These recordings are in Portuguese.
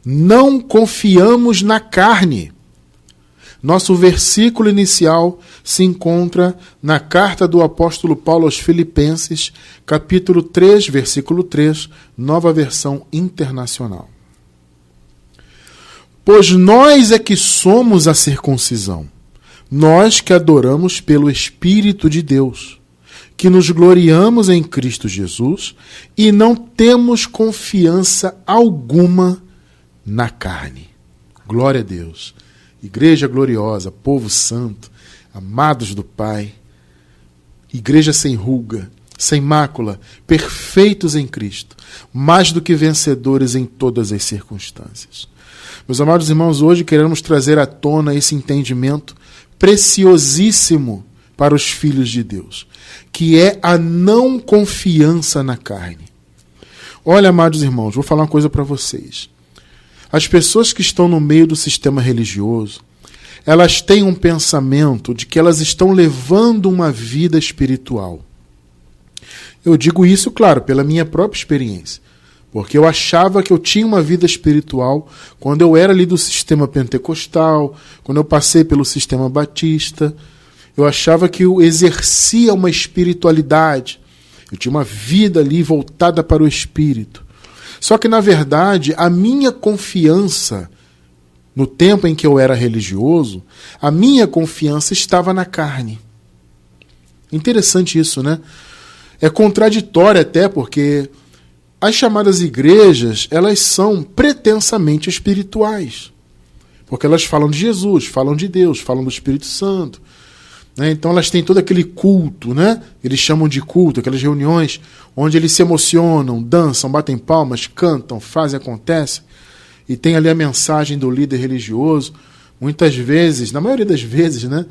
não confiamos na carne. Nosso versículo inicial se encontra na carta do apóstolo Paulo aos Filipenses, capítulo 3, versículo 3, nova versão internacional. Pois nós é que somos a circuncisão, nós que adoramos pelo Espírito de Deus, que nos gloriamos em Cristo Jesus e não temos confiança alguma na carne. Glória a Deus. Igreja gloriosa, povo santo, amados do Pai, igreja sem ruga, sem mácula, perfeitos em Cristo, mais do que vencedores em todas as circunstâncias. Meus amados irmãos, hoje queremos trazer à tona esse entendimento preciosíssimo para os filhos de Deus, que é a não confiança na carne. Olha, amados irmãos, vou falar uma coisa para vocês. As pessoas que estão no meio do sistema religioso, elas têm um pensamento de que elas estão levando uma vida espiritual. Eu digo isso, claro, pela minha própria experiência, porque eu achava que eu tinha uma vida espiritual quando eu era ali do sistema pentecostal, quando eu passei pelo sistema batista. Eu achava que eu exercia uma espiritualidade, eu tinha uma vida ali voltada para o espírito. Só que, na verdade, a minha confiança, no tempo em que eu era religioso, a minha confiança estava na carne. Interessante isso, né? É contraditório até, porque as chamadas igrejas, elas são pretensamente espirituais. Porque elas falam de Jesus, falam de Deus, falam do Espírito Santo. Então elas têm todo aquele culto, né? Eles chamam de culto, aquelas reuniões onde eles se emocionam, dançam, batem palmas, cantam, fazem, acontece. E tem ali a mensagem do líder religioso. Muitas vezes, na maioria das vezes, né?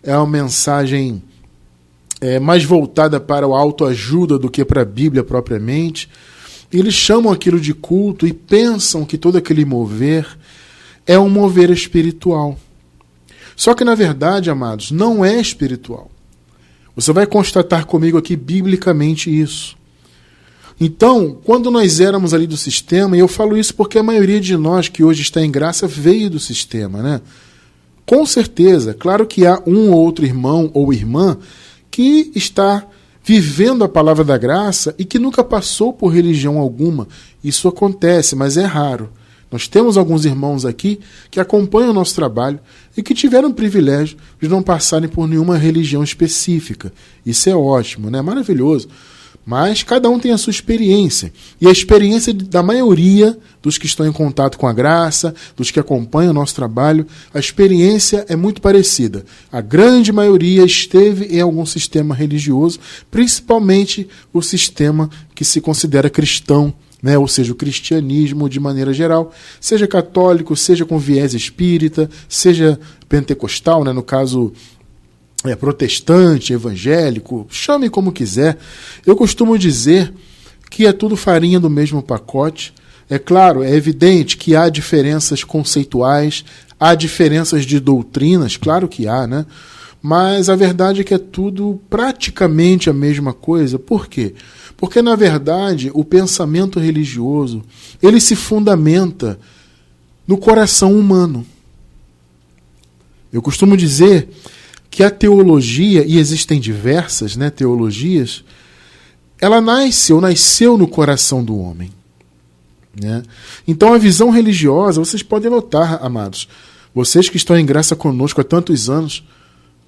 É uma mensagem mais voltada para a autoajuda do que para a Bíblia propriamente. E eles chamam aquilo de culto e pensam que todo aquele mover é um mover espiritual. Só que, na verdade, amados, não é espiritual. Você vai constatar comigo aqui biblicamente isso. Então, quando nós éramos ali do sistema, e eu falo isso porque a maioria de nós que hoje está em graça veio do sistema, né? Com certeza, claro que há um ou outro irmão ou irmã que está vivendo a palavra da graça e que nunca passou por religião alguma. Isso acontece, mas é raro. Nós temos alguns irmãos aqui que acompanham o nosso trabalho e que tiveram o privilégio de não passarem por nenhuma religião específica. Isso é ótimo, né? Maravilhoso. Mas cada um tem a sua experiência. E a experiência da maioria dos que estão em contato com a graça, dos que acompanham o nosso trabalho, a experiência é muito parecida. A grande maioria esteve em algum sistema religioso, principalmente o sistema que se considera cristão, né? Ou seja, o cristianismo de maneira geral, seja católico, seja com viés espírita, seja pentecostal, né? No caso protestante, evangélico, chame como quiser. Eu costumo dizer que é tudo farinha do mesmo pacote. É claro, é evidente que há diferenças conceituais, há diferenças de doutrinas, claro que há, né? Mas a verdade é que é tudo praticamente a mesma coisa. Por quê? Porque, na verdade, o pensamento religioso, ele se fundamenta no coração humano. Eu costumo dizer que a teologia, e existem diversas, né, teologias, ela nasceu no coração do homem. Né? Então a visão religiosa, vocês podem notar, amados, vocês que estão em graça conosco há tantos anos,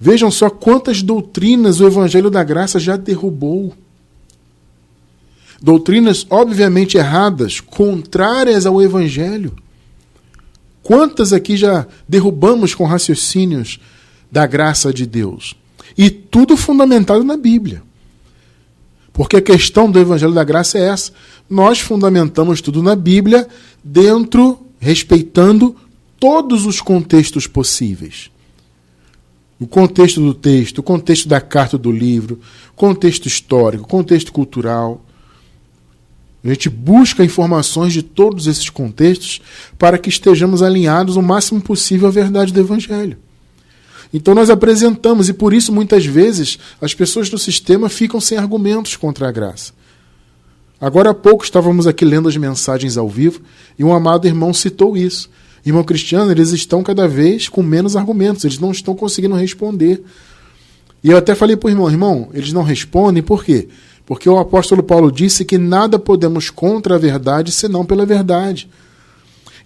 vejam só quantas doutrinas o Evangelho da Graça já derrubou. Doutrinas obviamente erradas, contrárias ao Evangelho. Quantas aqui já derrubamos com raciocínios da graça de Deus? E tudo fundamentado na Bíblia. Porque a questão do Evangelho da Graça é essa. Nós fundamentamos tudo na Bíblia, respeitando todos os contextos possíveis. O contexto do texto, o contexto da carta do livro, contexto histórico, contexto cultural. A gente busca informações de todos esses contextos para que estejamos alinhados o máximo possível à verdade do Evangelho. Então nós apresentamos, e por isso muitas vezes as pessoas do sistema ficam sem argumentos contra a graça. Agora há pouco estávamos aqui lendo as mensagens ao vivo e um amado irmão citou isso. Irmão Cristiano, eles estão cada vez com menos argumentos, eles não estão conseguindo responder. E eu até falei para o irmão, eles não respondem, por quê? Porque o apóstolo Paulo disse que nada podemos contra a verdade senão pela verdade.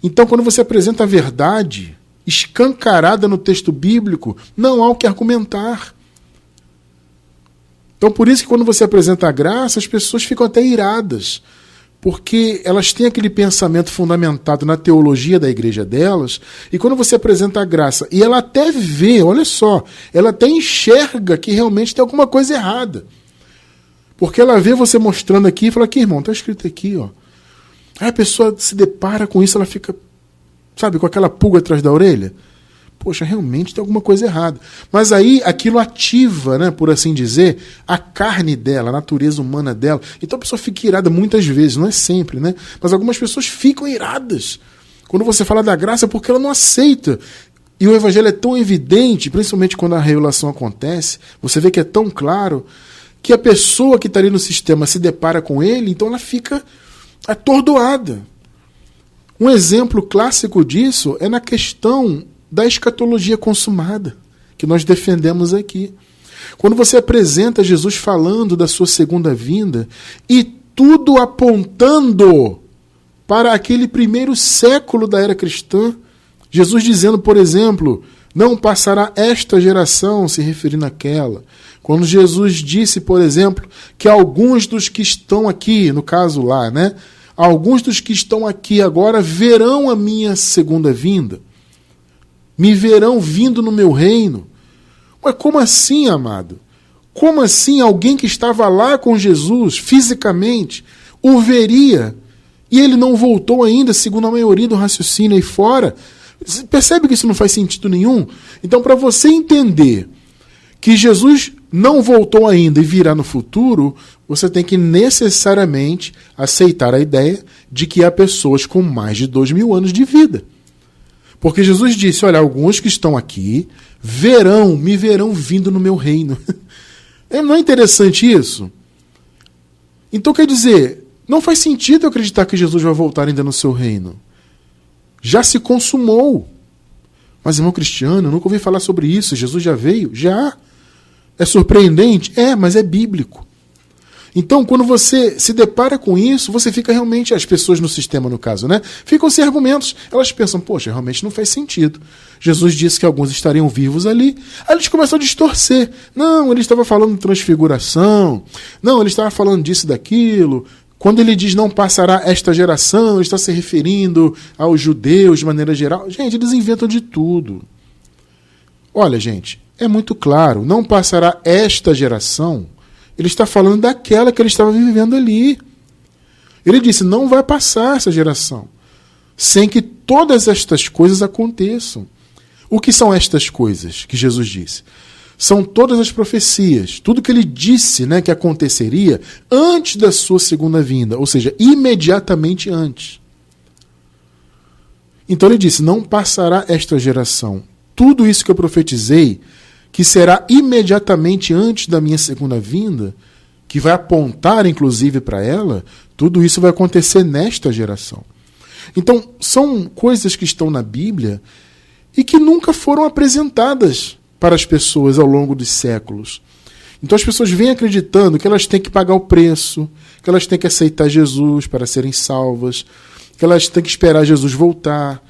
Então, quando você apresenta a verdade escancarada no texto bíblico, não há o que argumentar. Então, por isso que quando você apresenta a graça, as pessoas ficam até iradas, porque elas têm aquele pensamento fundamentado na teologia da igreja delas, e quando você apresenta a graça, e ela até vê, olha só, ela até enxerga que realmente tem alguma coisa errada. Porque ela vê você mostrando aqui e fala, aqui, irmão, está escrito aqui, ó. Aí a pessoa se depara com isso, ela fica, sabe, com aquela pulga atrás da orelha. Poxa, realmente tem alguma coisa errada. Mas aí aquilo ativa, né, por assim dizer, a carne dela, a natureza humana dela. Então a pessoa fica irada muitas vezes, não é sempre, né? Mas algumas pessoas ficam iradas quando você fala da graça porque ela não aceita. E o evangelho é tão evidente, principalmente quando a revelação acontece, você vê que é tão claro, que a pessoa que está ali no sistema se depara com ele, então ela fica atordoada. Um exemplo clássico disso é na questão da escatologia consumada, que nós defendemos aqui. Quando você apresenta Jesus falando da sua segunda vinda, e tudo apontando para aquele primeiro século da era cristã, Jesus dizendo, por exemplo, não passará esta geração, se referindo àquela. Quando Jesus disse, por exemplo, que alguns dos que estão aqui, no caso lá, né? Alguns dos que estão aqui agora verão a minha segunda vinda. Me verão vindo no meu reino. Mas como assim, amado? Como assim alguém que estava lá com Jesus, fisicamente, o veria, e ele não voltou ainda, segundo a maioria do raciocínio aí fora? Você percebe que isso não faz sentido nenhum? Então, para você entender que Jesus não voltou ainda e virá no futuro, você tem que necessariamente aceitar a ideia de que há pessoas com mais de 2000 anos de vida. Porque Jesus disse, olha, alguns que estão aqui me verão vindo no meu reino. Não é interessante isso? Então, quer dizer, não faz sentido acreditar que Jesus vai voltar ainda no seu reino. Já se consumou. Mas, irmão Cristiano, eu nunca ouvi falar sobre isso. Jesus já veio? Já. É surpreendente? É, mas é bíblico. Então, quando você se depara com isso, você fica realmente, as pessoas no sistema, no caso, né? Ficam sem argumentos. Elas pensam, poxa, realmente não faz sentido. Jesus disse que alguns estariam vivos ali. Aí eles começam a distorcer. Não, ele estava falando de transfiguração. Não, ele estava falando disso e daquilo. Quando ele diz não passará esta geração, ele está se referindo aos judeus de maneira geral. Gente, eles inventam de tudo. Olha, gente, é muito claro, não passará esta geração. Ele está falando daquela que ele estava vivendo ali. Ele disse, não vai passar essa geração sem que todas estas coisas aconteçam. O que são estas coisas que Jesus disse? São todas as profecias, tudo que ele disse, né, que aconteceria antes da sua segunda vinda, ou seja, imediatamente antes. Então ele disse, não passará esta geração. Tudo isso que eu profetizei, que será imediatamente antes da minha segunda vinda, que vai apontar inclusive para ela, tudo isso vai acontecer nesta geração. Então, são coisas que estão na Bíblia e que nunca foram apresentadas para as pessoas ao longo dos séculos. Então as pessoas vêm acreditando que elas têm que pagar o preço, que elas têm que aceitar Jesus para serem salvas, que elas têm que esperar Jesus voltar,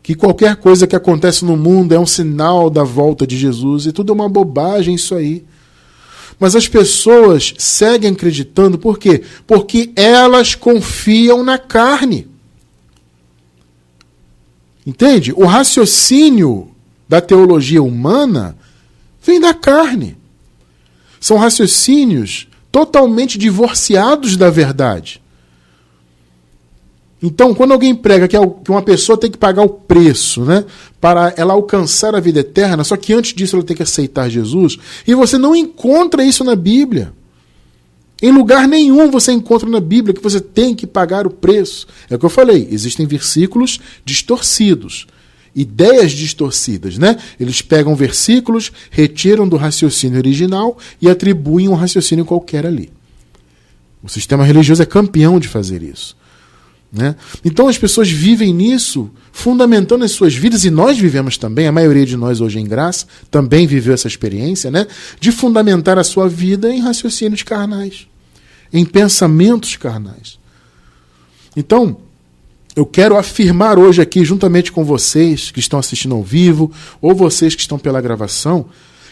que qualquer coisa que acontece no mundo é um sinal da volta de Jesus, e tudo é uma bobagem isso aí. Mas as pessoas seguem acreditando, por quê? Porque elas confiam na carne. Entende? O raciocínio da teologia humana vem da carne. São raciocínios totalmente divorciados da verdade. Então, quando alguém prega que uma pessoa tem que pagar o preço, né, para ela alcançar a vida eterna, só que antes disso ela tem que aceitar Jesus, e você não encontra isso na Bíblia. Em lugar nenhum você encontra na Bíblia que você tem que pagar o preço. É o que eu falei, existem versículos distorcidos, ideias distorcidas, né? Eles pegam versículos, retiram do raciocínio original e atribuem um raciocínio qualquer ali. O sistema religioso é campeão de fazer isso, né? Então as pessoas vivem nisso, fundamentando as suas vidas, e nós vivemos também, a maioria de nós hoje em graça, também viveu essa experiência, né? De fundamentar a sua vida em raciocínios carnais, em pensamentos carnais. Então, eu quero afirmar hoje aqui, juntamente com vocês que estão assistindo ao vivo, ou vocês que estão pela gravação,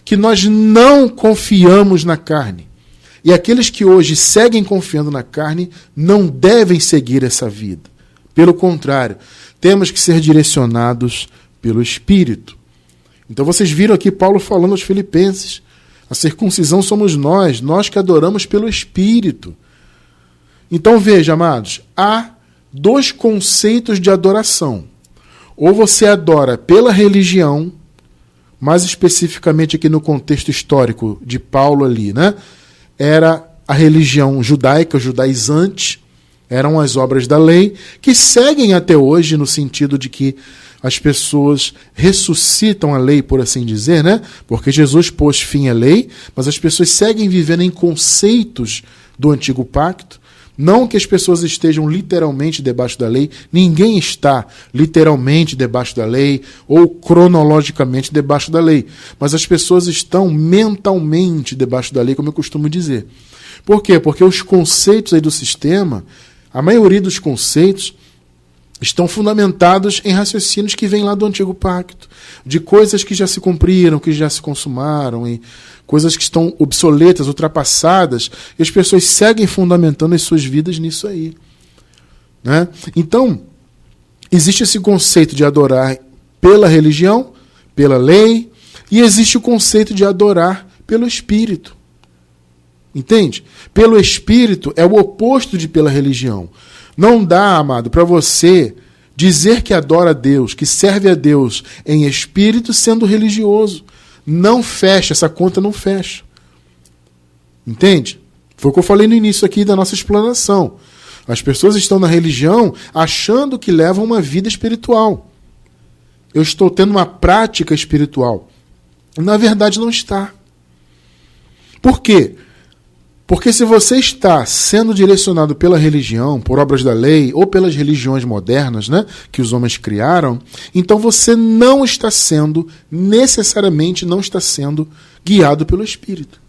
que nós não confiamos na carne. E aqueles que hoje seguem confiando na carne não devem seguir essa vida. Pelo contrário, temos que ser direcionados pelo Espírito. Então vocês viram aqui Paulo falando aos Filipenses. A circuncisão somos nós que adoramos pelo Espírito. Então veja, amados, há dois conceitos de adoração. Ou você adora pela religião, mais especificamente aqui no contexto histórico de Paulo ali, né? Era a religião judaica, judaizante, eram as obras da lei, que seguem até hoje no sentido de que as pessoas ressuscitam a lei, por assim dizer, né? Porque Jesus pôs fim à lei, mas as pessoas seguem vivendo em conceitos do antigo pacto. Não que as pessoas estejam literalmente debaixo da lei, ninguém está literalmente debaixo da lei ou cronologicamente debaixo da lei, mas as pessoas estão mentalmente debaixo da lei, como eu costumo dizer. Por quê? Porque os conceitos aí do sistema, a maioria dos conceitos, estão fundamentados em raciocínios que vêm lá do antigo pacto, de coisas que já se cumpriram, que já se consumaram, e coisas que estão obsoletas, ultrapassadas, e as pessoas seguem fundamentando as suas vidas nisso aí, né? Então, existe esse conceito de adorar pela religião, pela lei, e existe o conceito de adorar pelo Espírito. Entende? Pelo Espírito é o oposto de pela religião. Não dá, amado, para você dizer que adora a Deus, que serve a Deus em espírito sendo religioso. Não fecha, essa conta não fecha. Entende? Foi o que eu falei no início aqui da nossa explanação. As pessoas estão na religião achando que levam uma vida espiritual. Eu estou tendo uma prática espiritual. Na verdade, não está. Por quê? Porque se você está sendo direcionado pela religião, por obras da lei, ou pelas religiões modernas, né, que os homens criaram, então você não está sendo, necessariamente não está sendo guiado pelo Espírito.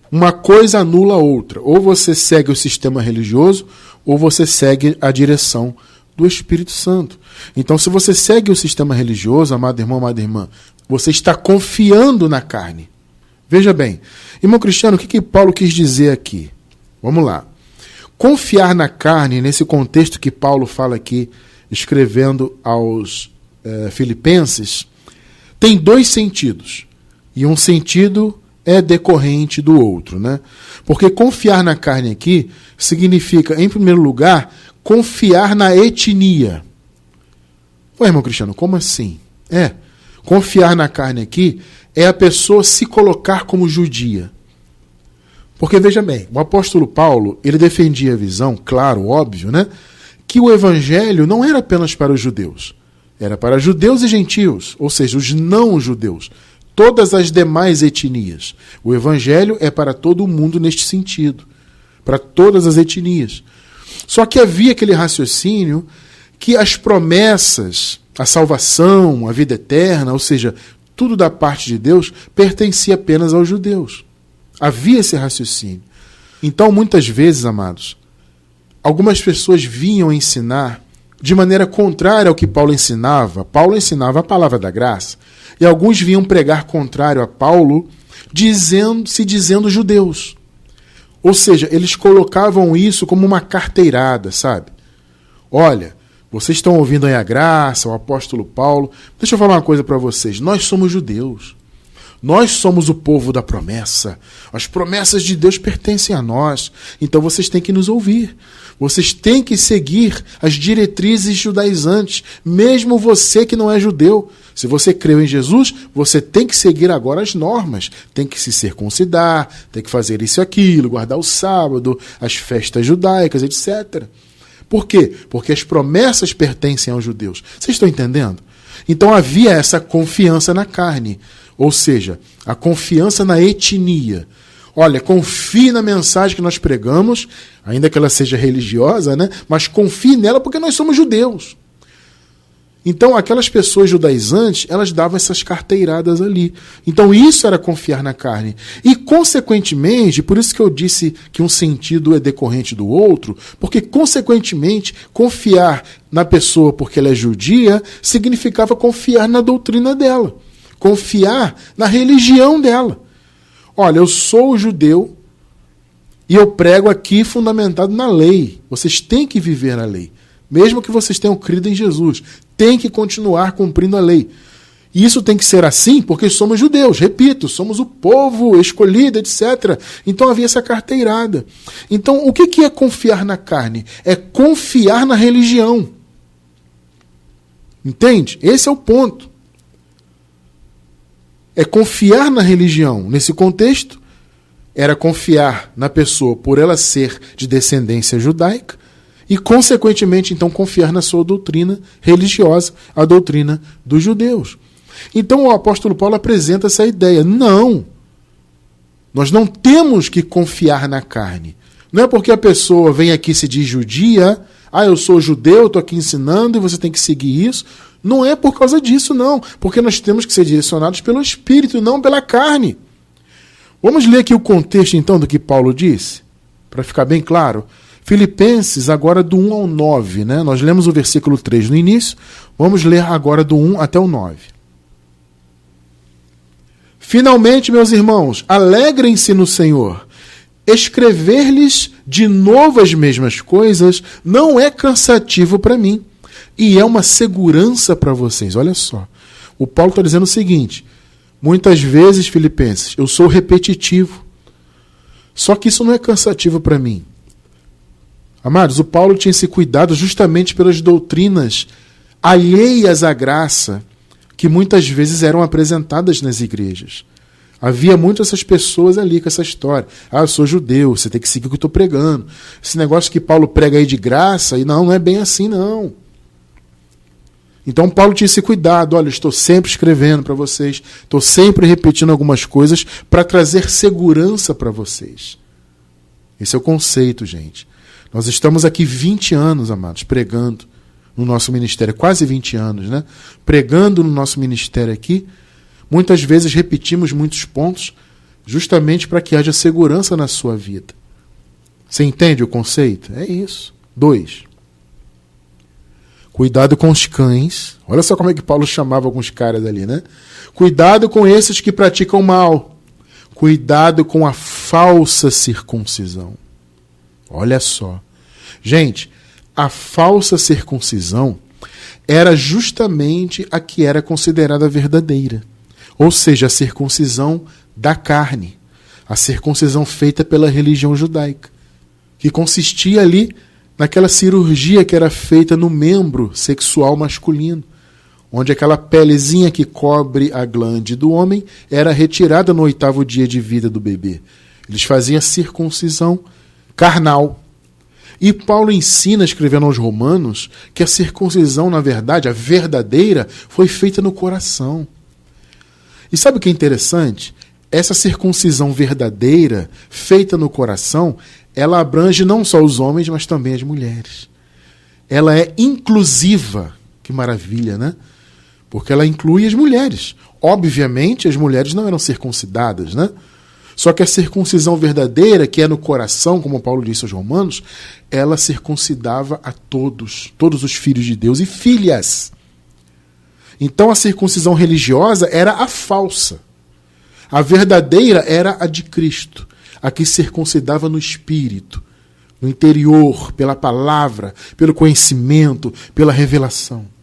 Uma coisa anula a outra. Ou você segue o sistema religioso, ou você segue a direção do Espírito Santo. Então, se você segue o sistema religioso, amado irmão, amada irmã, você está confiando na carne. Veja bem, irmão Cristiano, o que Paulo quis dizer aqui? Vamos lá. Confiar na carne, nesse contexto que Paulo fala aqui, escrevendo aos Filipenses, tem dois sentidos. E um sentido é decorrente do outro, né? Porque confiar na carne aqui significa, em primeiro lugar, confiar na etnia. Ué, irmão Cristiano, como assim? Confiar na carne aqui é a pessoa se colocar como judia. Porque, veja bem, o apóstolo Paulo, ele defendia a visão, claro, óbvio, né? Que o evangelho não era apenas para os judeus. Era para judeus e gentios, ou seja, os não-judeus. Todas as demais etnias. O evangelho é para todo mundo neste sentido. Para todas as etnias. Só que havia aquele raciocínio que as promessas, a salvação, a vida eterna, ou seja, tudo da parte de Deus, pertencia apenas aos judeus. Havia esse raciocínio. Então, muitas vezes, amados, algumas pessoas vinham ensinar de maneira contrária ao que Paulo ensinava. Paulo ensinava a palavra da graça. E alguns vinham pregar contrário a Paulo, se dizendo judeus. Ou seja, eles colocavam isso como uma carteirada, sabe? Olha, vocês estão ouvindo aí a graça, o apóstolo Paulo. Deixa eu falar uma coisa para vocês. Nós somos judeus. Nós somos o povo da promessa. As promessas de Deus pertencem a nós. Então vocês têm que nos ouvir. Vocês têm que seguir as diretrizes judaizantes. Mesmo você que não é judeu. Se você creu em Jesus, você tem que seguir agora as normas. Tem que se circuncidar, tem que fazer isso e aquilo, guardar o sábado, as festas judaicas, etc. Por quê? Porque as promessas pertencem aos judeus. Vocês estão entendendo? Então havia essa confiança na carne, ou seja, a confiança na etnia. Olha, confie na mensagem que nós pregamos, ainda que ela seja religiosa, né? Mas confie nela porque nós somos judeus. Então, aquelas pessoas judaizantes, elas davam essas carteiradas ali. Então, isso era confiar na carne. E, consequentemente, por isso que eu disse que um sentido é decorrente do outro, porque, consequentemente, confiar na pessoa porque ela é judia significava confiar na doutrina dela, confiar na religião dela. Olha, eu sou judeu e eu prego aqui fundamentado na lei. Vocês têm que viver na lei. Mesmo que vocês tenham crido em Jesus, tem que continuar cumprindo a lei. E isso tem que ser assim porque somos judeus, repito, somos o povo escolhido, etc. Então havia essa carteirada. Então o que é confiar na carne? É confiar na religião. Entende? Esse é o ponto. É confiar na religião. Nesse contexto, era confiar na pessoa por ela ser de descendência judaica, e, consequentemente, então, confiar na sua doutrina religiosa, a doutrina dos judeus. Então, o apóstolo Paulo apresenta essa ideia. Não! Nós não temos que confiar na carne. Não é porque a pessoa vem aqui e se diz judia, eu sou judeu, estou aqui ensinando e você tem que seguir isso. Não é por causa disso, não. Porque nós temos que ser direcionados pelo Espírito e não pela carne. Vamos ler aqui o contexto, então, do que Paulo disse, para ficar bem claro. Filipenses, agora do 1 ao 9, né? Nós lemos o versículo 3 no início, vamos ler agora do 1 até o 9. Finalmente, meus irmãos, alegrem-se no Senhor. Escrever-lhes de novo as mesmas coisas não é cansativo para mim, e é uma segurança para vocês. Olha só, o Paulo está dizendo o seguinte, muitas vezes, Filipenses, eu sou repetitivo, só que isso não é cansativo para mim. Amados, o Paulo tinha esse cuidado justamente pelas doutrinas alheias à graça que muitas vezes eram apresentadas nas igrejas. Havia muitas essas pessoas ali com essa história. Eu sou judeu, você tem que seguir o que eu estou pregando. Esse negócio que Paulo prega aí de graça, e não é bem assim, não. Então Paulo tinha esse cuidado. Olha, eu estou sempre escrevendo para vocês, estou sempre repetindo algumas coisas para trazer segurança para vocês. Esse é o conceito, gente. Nós estamos aqui 20 anos, amados, pregando no nosso ministério, quase 20 anos, né? Pregando no nosso ministério aqui. Muitas vezes repetimos muitos pontos justamente para que haja segurança na sua vida. Você entende o conceito? É isso. 2. Cuidado com os cães. Olha só como é que Paulo chamava alguns caras ali, né? Cuidado com esses que praticam mal. Cuidado com a falsa circuncisão. Olha só. Gente, a falsa circuncisão era justamente a que era considerada verdadeira. Ou seja, a circuncisão da carne. A circuncisão feita pela religião judaica. Que consistia ali naquela cirurgia que era feita no membro sexual masculino. Onde aquela pelezinha que cobre a glande do homem era retirada no 8º dia de vida do bebê. Eles faziam a circuncisão carnal. E Paulo ensina, escrevendo aos Romanos, que a circuncisão, na verdade, a verdadeira, foi feita no coração. E sabe o que é interessante? Essa circuncisão verdadeira, feita no coração, ela abrange não só os homens, mas também as mulheres. Ela é inclusiva. Que maravilha, né? Porque ela inclui as mulheres. Obviamente, as mulheres não eram circuncidadas, né? Só que a circuncisão verdadeira, que é no coração, como Paulo disse aos Romanos, ela circuncidava a todos os filhos de Deus e filhas. Então a circuncisão religiosa era a falsa. A verdadeira era a de Cristo, a que circuncidava no espírito, no interior, pela palavra, pelo conhecimento, pela revelação.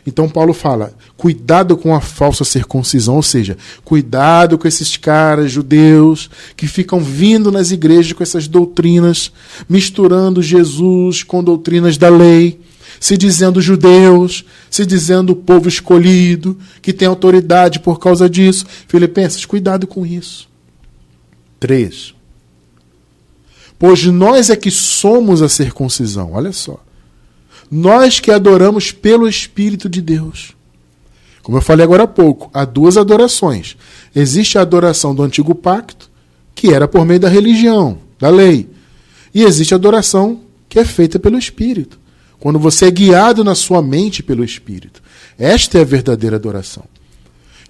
Então Paulo fala, cuidado com a falsa circuncisão, ou seja, cuidado com esses caras judeus que ficam vindo nas igrejas com essas doutrinas, misturando Jesus com doutrinas da lei, se dizendo judeus, se dizendo povo escolhido, que tem autoridade por causa disso. Filipenses, cuidado com isso. 3. Pois nós é que somos a circuncisão, olha só. Nós que adoramos pelo Espírito de Deus. Como eu falei agora há pouco, há duas adorações. Existe a adoração do Antigo Pacto, que era por meio da religião, da lei. E existe a adoração que é feita pelo Espírito, quando você é guiado na sua mente pelo Espírito. Esta é a verdadeira adoração.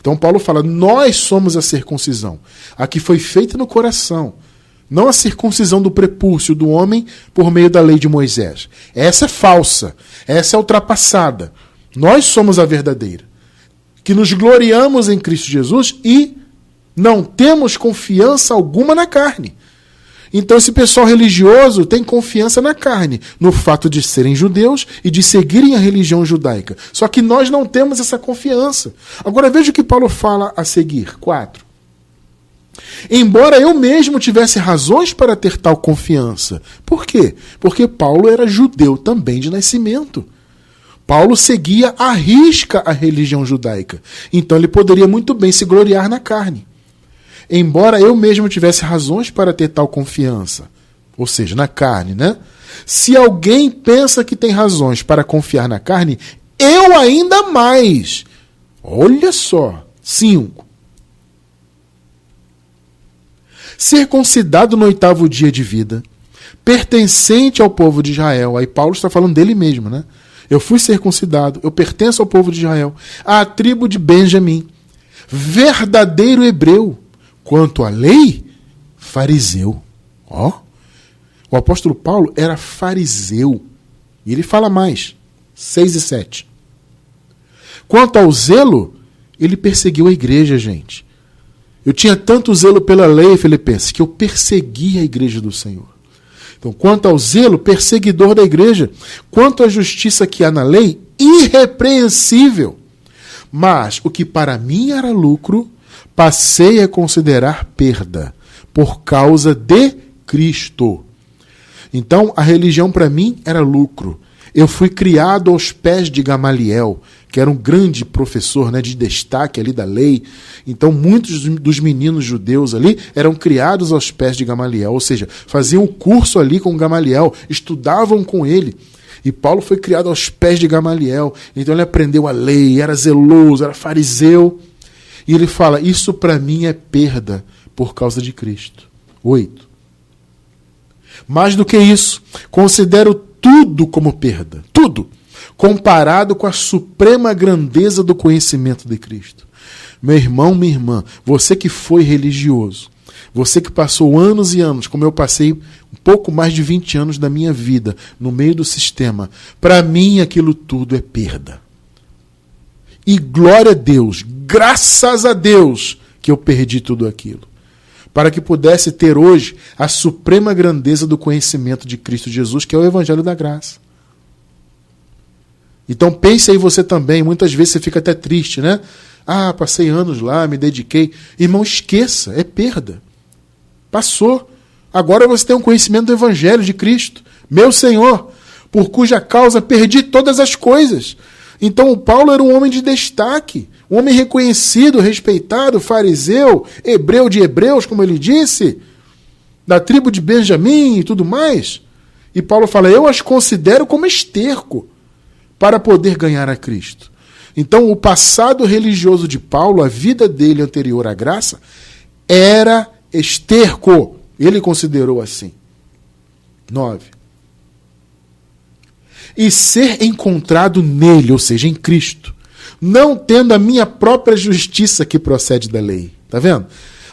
Então Paulo fala, nós somos a circuncisão, a que foi feita no coração, não a circuncisão do prepúcio do homem por meio da lei de Moisés. Essa é falsa, essa é ultrapassada. Nós somos a verdadeira, que nos gloriamos em Cristo Jesus e não temos confiança alguma na carne. Então esse pessoal religioso tem confiança na carne, no fato de serem judeus e de seguirem a religião judaica. Só que nós não temos essa confiança. Agora veja o que Paulo fala a seguir. 4. Embora eu mesmo tivesse razões para ter tal confiança. Por quê? Porque Paulo era judeu também de nascimento. Paulo seguia à risca a religião judaica. Então ele poderia muito bem se gloriar na carne. Embora eu mesmo tivesse razões para ter tal confiança, ou seja, na carne, né? Se alguém pensa que tem razões para confiar na carne, eu ainda mais. Olha só. 5. Circuncidado no 8º dia de vida, pertencente ao povo de Israel. Aí Paulo está falando dele mesmo, né? Eu fui circuncidado, eu pertenço ao povo de Israel, à tribo de Benjamim, verdadeiro hebreu. Quanto à lei, fariseu. Ó, o apóstolo Paulo era fariseu. E ele fala mais. 6 e 7. Quanto ao zelo, ele perseguiu a igreja, gente. Eu tinha tanto zelo pela lei, Filipenses, que eu persegui a igreja do Senhor. Então, quanto ao zelo, perseguidor da igreja. Quanto à justiça que há na lei, irrepreensível. Mas o que para mim era lucro, passei a considerar perda por causa de Cristo. Então, a religião para mim era lucro. Eu fui criado aos pés de Gamaliel, que era um grande professor, né, de destaque ali da lei. Então, muitos dos meninos judeus ali eram criados aos pés de Gamaliel, ou seja, faziam um curso ali com Gamaliel, estudavam com ele. E Paulo foi criado aos pés de Gamaliel. Então, ele aprendeu a lei, era zeloso, era fariseu. E ele fala, isso para mim é perda por causa de Cristo. 8. Mais do que isso, considero tudo como perda. Tudo. Comparado com a suprema grandeza do conhecimento de Cristo. Meu irmão, minha irmã, você que foi religioso, você que passou anos e anos, como eu passei um pouco mais de 20 anos da minha vida, no meio do sistema, para mim aquilo tudo é perda. E glória a Deus, graças a Deus, que eu perdi tudo aquilo. Para que pudesse ter hoje a suprema grandeza do conhecimento de Cristo Jesus, que é o Evangelho da Graça. Então pense aí você também, muitas vezes você fica até triste, né? Ah, passei anos lá, me dediquei. Irmão, esqueça, é perda. Passou. Agora você tem um conhecimento do Evangelho de Cristo, meu Senhor, por cuja causa perdi todas as coisas. Então o Paulo era um homem de destaque, um homem reconhecido, respeitado, fariseu, hebreu de hebreus, como ele disse, da tribo de Benjamim e tudo mais. E Paulo fala, eu as considero como esterco para poder ganhar a Cristo. Então o passado religioso de Paulo, a vida dele anterior à graça, era esterco. Ele considerou assim. 9. E ser encontrado nele, ou seja, em Cristo, não tendo a minha própria justiça que procede da lei. Tá vendo?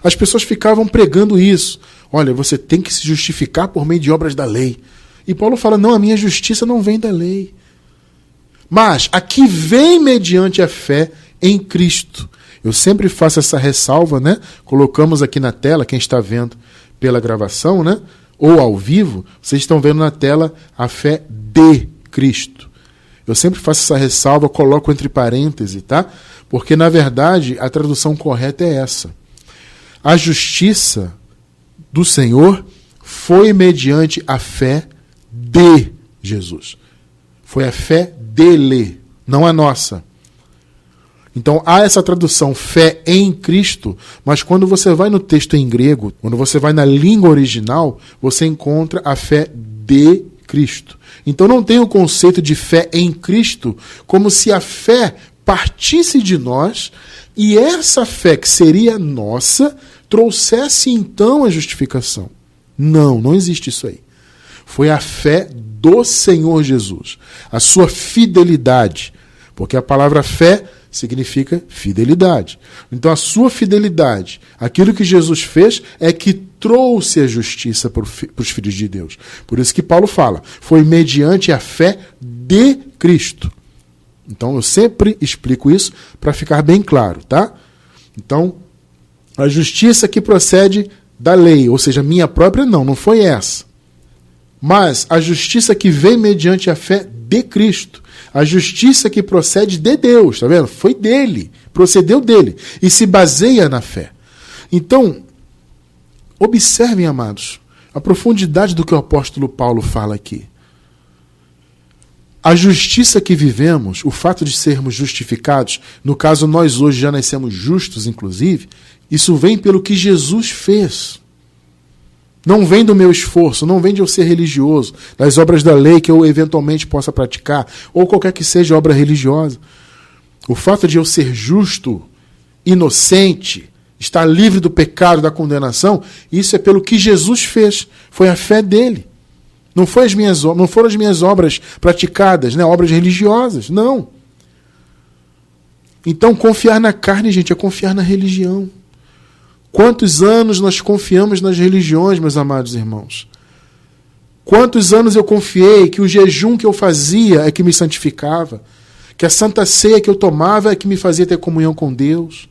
As pessoas ficavam pregando isso. Olha, você tem que se justificar por meio de obras da lei. E Paulo fala, não, a minha justiça não vem da lei. Mas a que vem mediante a fé em Cristo. Eu sempre faço essa ressalva, né? Colocamos aqui na tela, quem está vendo pela gravação, né? Ou ao vivo, vocês estão vendo na tela a fé de Cristo. Eu sempre faço essa ressalva, coloco entre parênteses, tá? Porque, na verdade, a tradução correta é essa. A justiça do Senhor foi mediante a fé de Jesus. Foi a fé dele, não a nossa. Então, há essa tradução, fé em Cristo, mas quando você vai no texto em grego, quando você vai na língua original, você encontra a fé de Cristo. Então, não tem o conceito de fé em Cristo como se a fé partisse de nós e essa fé que seria nossa trouxesse então a justificação. Não existe isso aí. Foi a fé do Senhor Jesus, a sua fidelidade, porque a palavra fé significa fidelidade. Então a sua fidelidade, aquilo que Jesus fez, é que trouxe a justiça para os filhos de Deus. Por isso que Paulo fala, foi mediante a fé de Cristo. Então eu sempre explico isso para ficar bem claro, tá? Então, a justiça que procede da lei, ou seja, minha própria não foi essa. Mas a justiça que vem mediante a fé de Cristo, a justiça que procede de Deus, tá vendo? Foi dele, procedeu dele e se baseia na fé. Então, observem, amados, a profundidade do que o apóstolo Paulo fala aqui. A justiça que vivemos, o fato de sermos justificados, no caso nós hoje já nascemos justos, inclusive, isso vem pelo que Jesus fez. Não vem do meu esforço, não vem de eu ser religioso, das obras da lei que eu eventualmente possa praticar, ou qualquer que seja obra religiosa. O fato de eu ser justo, inocente, estar livre do pecado, da condenação, isso é pelo que Jesus fez. Foi a fé dele. Não foram as minhas obras praticadas, né? Obras religiosas. Não. Então, confiar na carne, gente, é confiar na religião. Quantos anos nós confiamos nas religiões, meus amados irmãos? Quantos anos eu confiei que o jejum que eu fazia é que me santificava, que a santa ceia que eu tomava é que me fazia ter comunhão com Deus,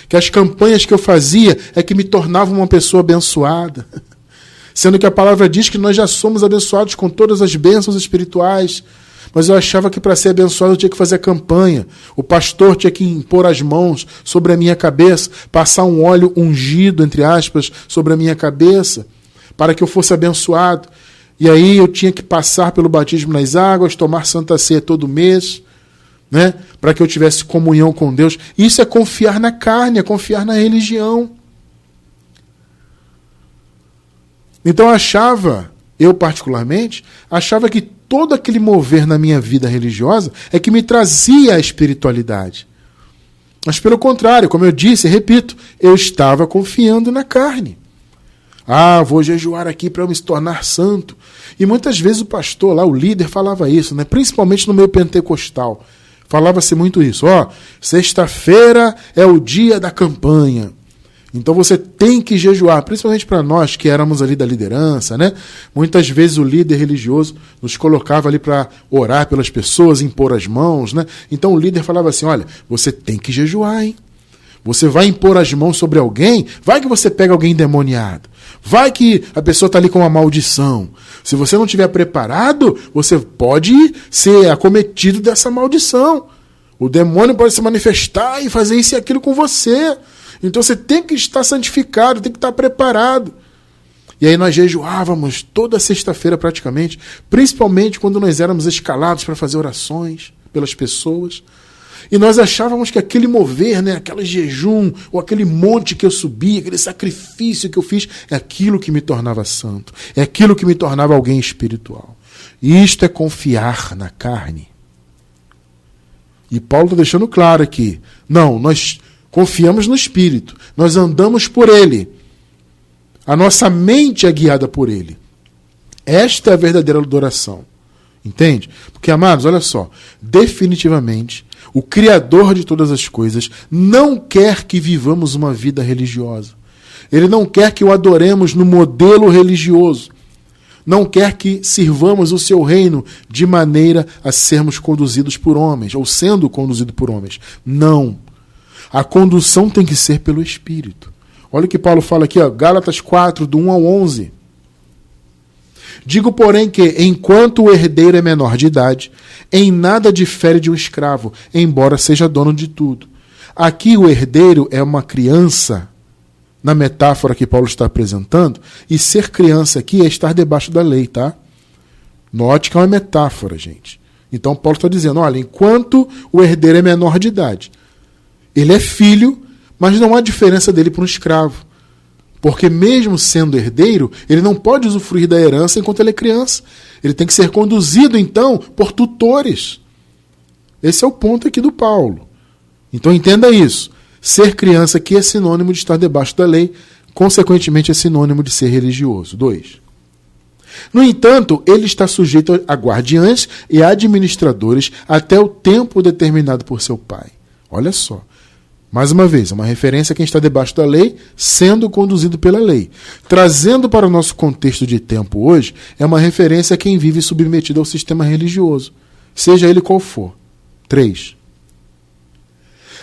que as campanhas que eu fazia é que me tornavam uma pessoa abençoada, sendo que a palavra diz que nós já somos abençoados com todas as bênçãos espirituais. Mas eu achava que para ser abençoado eu tinha que fazer campanha. O pastor tinha que impor as mãos sobre a minha cabeça, passar um óleo ungido, entre aspas, sobre a minha cabeça, para que eu fosse abençoado. E aí eu tinha que passar pelo batismo nas águas, tomar santa ceia todo mês, né, para que eu tivesse comunhão com Deus. Isso é confiar na carne, é confiar na religião. Então eu particularmente, achava que todo aquele mover na minha vida religiosa é que me trazia a espiritualidade. Mas pelo contrário, como eu disse, repito, eu estava confiando na carne. Vou jejuar aqui para eu me tornar santo. E muitas vezes o pastor lá, o líder, falava isso, né? Principalmente no meio pentecostal. Falava-se muito isso. Sexta-feira é o dia da campanha. Então você tem que jejuar, principalmente para nós que éramos ali da liderança, né? Muitas vezes o líder religioso nos colocava ali para orar pelas pessoas, impor as mãos, né? Então o líder falava assim, olha, você tem que jejuar, hein? Você vai impor as mãos sobre alguém, vai que você pega alguém endemoniado, vai que a pessoa está ali com uma maldição. Se você não estiver preparado, você pode ser acometido dessa maldição. O demônio pode se manifestar e fazer isso e aquilo com você. Então você tem que estar santificado, tem que estar preparado. E aí nós jejuávamos toda sexta-feira praticamente, principalmente quando nós éramos escalados para fazer orações pelas pessoas. E nós achávamos que aquele mover, né, aquele jejum, ou aquele monte que eu subi, aquele sacrifício que eu fiz, é aquilo que me tornava santo, é aquilo que me tornava alguém espiritual. E isto é confiar na carne. E Paulo está deixando claro aqui, não, nós confiamos no Espírito, nós andamos por Ele. A nossa mente é guiada por Ele. Esta é a verdadeira adoração. Entende? Porque, amados, olha só, definitivamente, o Criador de todas as coisas não quer que vivamos uma vida religiosa. Ele não quer que o adoremos no modelo religioso. Não quer que sirvamos o seu reino de maneira a sermos conduzidos por homens, ou sendo conduzido por homens. Não. A condução tem que ser pelo Espírito. Olha o que Paulo fala aqui, Gálatas 4, do 1 ao 11. Digo, porém, que, enquanto o herdeiro é menor de idade, em nada difere de um escravo, embora seja dono de tudo. Aqui o herdeiro é uma criança, na metáfora que Paulo está apresentando, e ser criança aqui é estar debaixo da lei, tá? Note que é uma metáfora, gente. Então Paulo está dizendo, olha, enquanto o herdeiro é menor de idade, ele é filho, mas não há diferença dele para um escravo. Porque mesmo sendo herdeiro, ele não pode usufruir da herança enquanto ele é criança. Ele tem que ser conduzido, então, por tutores. Esse é o ponto aqui do Paulo. Então entenda isso. Ser criança aqui é sinônimo de estar debaixo da lei, consequentemente é sinônimo de ser religioso. 2. No entanto, ele está sujeito a guardiães e administradores até o tempo determinado por seu pai. Olha só. Mais uma vez, é uma referência a quem está debaixo da lei, sendo conduzido pela lei. Trazendo para o nosso contexto de tempo hoje, é uma referência a quem vive submetido ao sistema religioso, seja ele qual for. 3.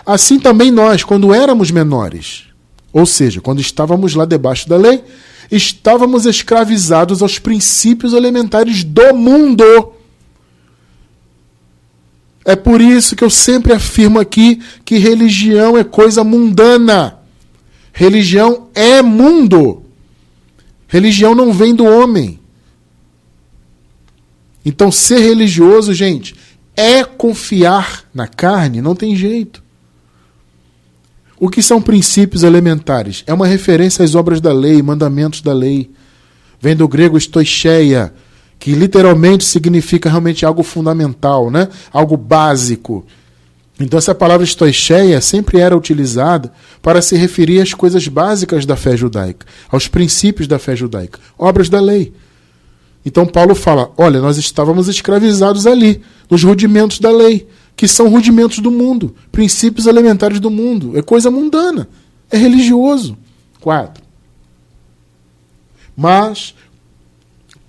Assim também nós, quando éramos menores, ou seja, quando estávamos lá debaixo da lei, estávamos escravizados aos princípios elementares do mundo. É por isso que eu sempre afirmo aqui que religião é coisa mundana. Religião é mundo. Religião não vem do homem. Então, ser religioso, gente, é confiar na carne, não tem jeito. O que são princípios elementares? É uma referência às obras da lei, mandamentos da lei. Vem do grego stoicheia, que literalmente significa realmente algo fundamental, né? Algo básico. Então essa palavra stoicheia sempre era utilizada para se referir às coisas básicas da fé judaica, aos princípios da fé judaica, obras da lei. Então Paulo fala, olha, nós estávamos escravizados ali, nos rudimentos da lei, que são rudimentos do mundo, princípios elementares do mundo. É coisa mundana, é religioso. 4. Mas,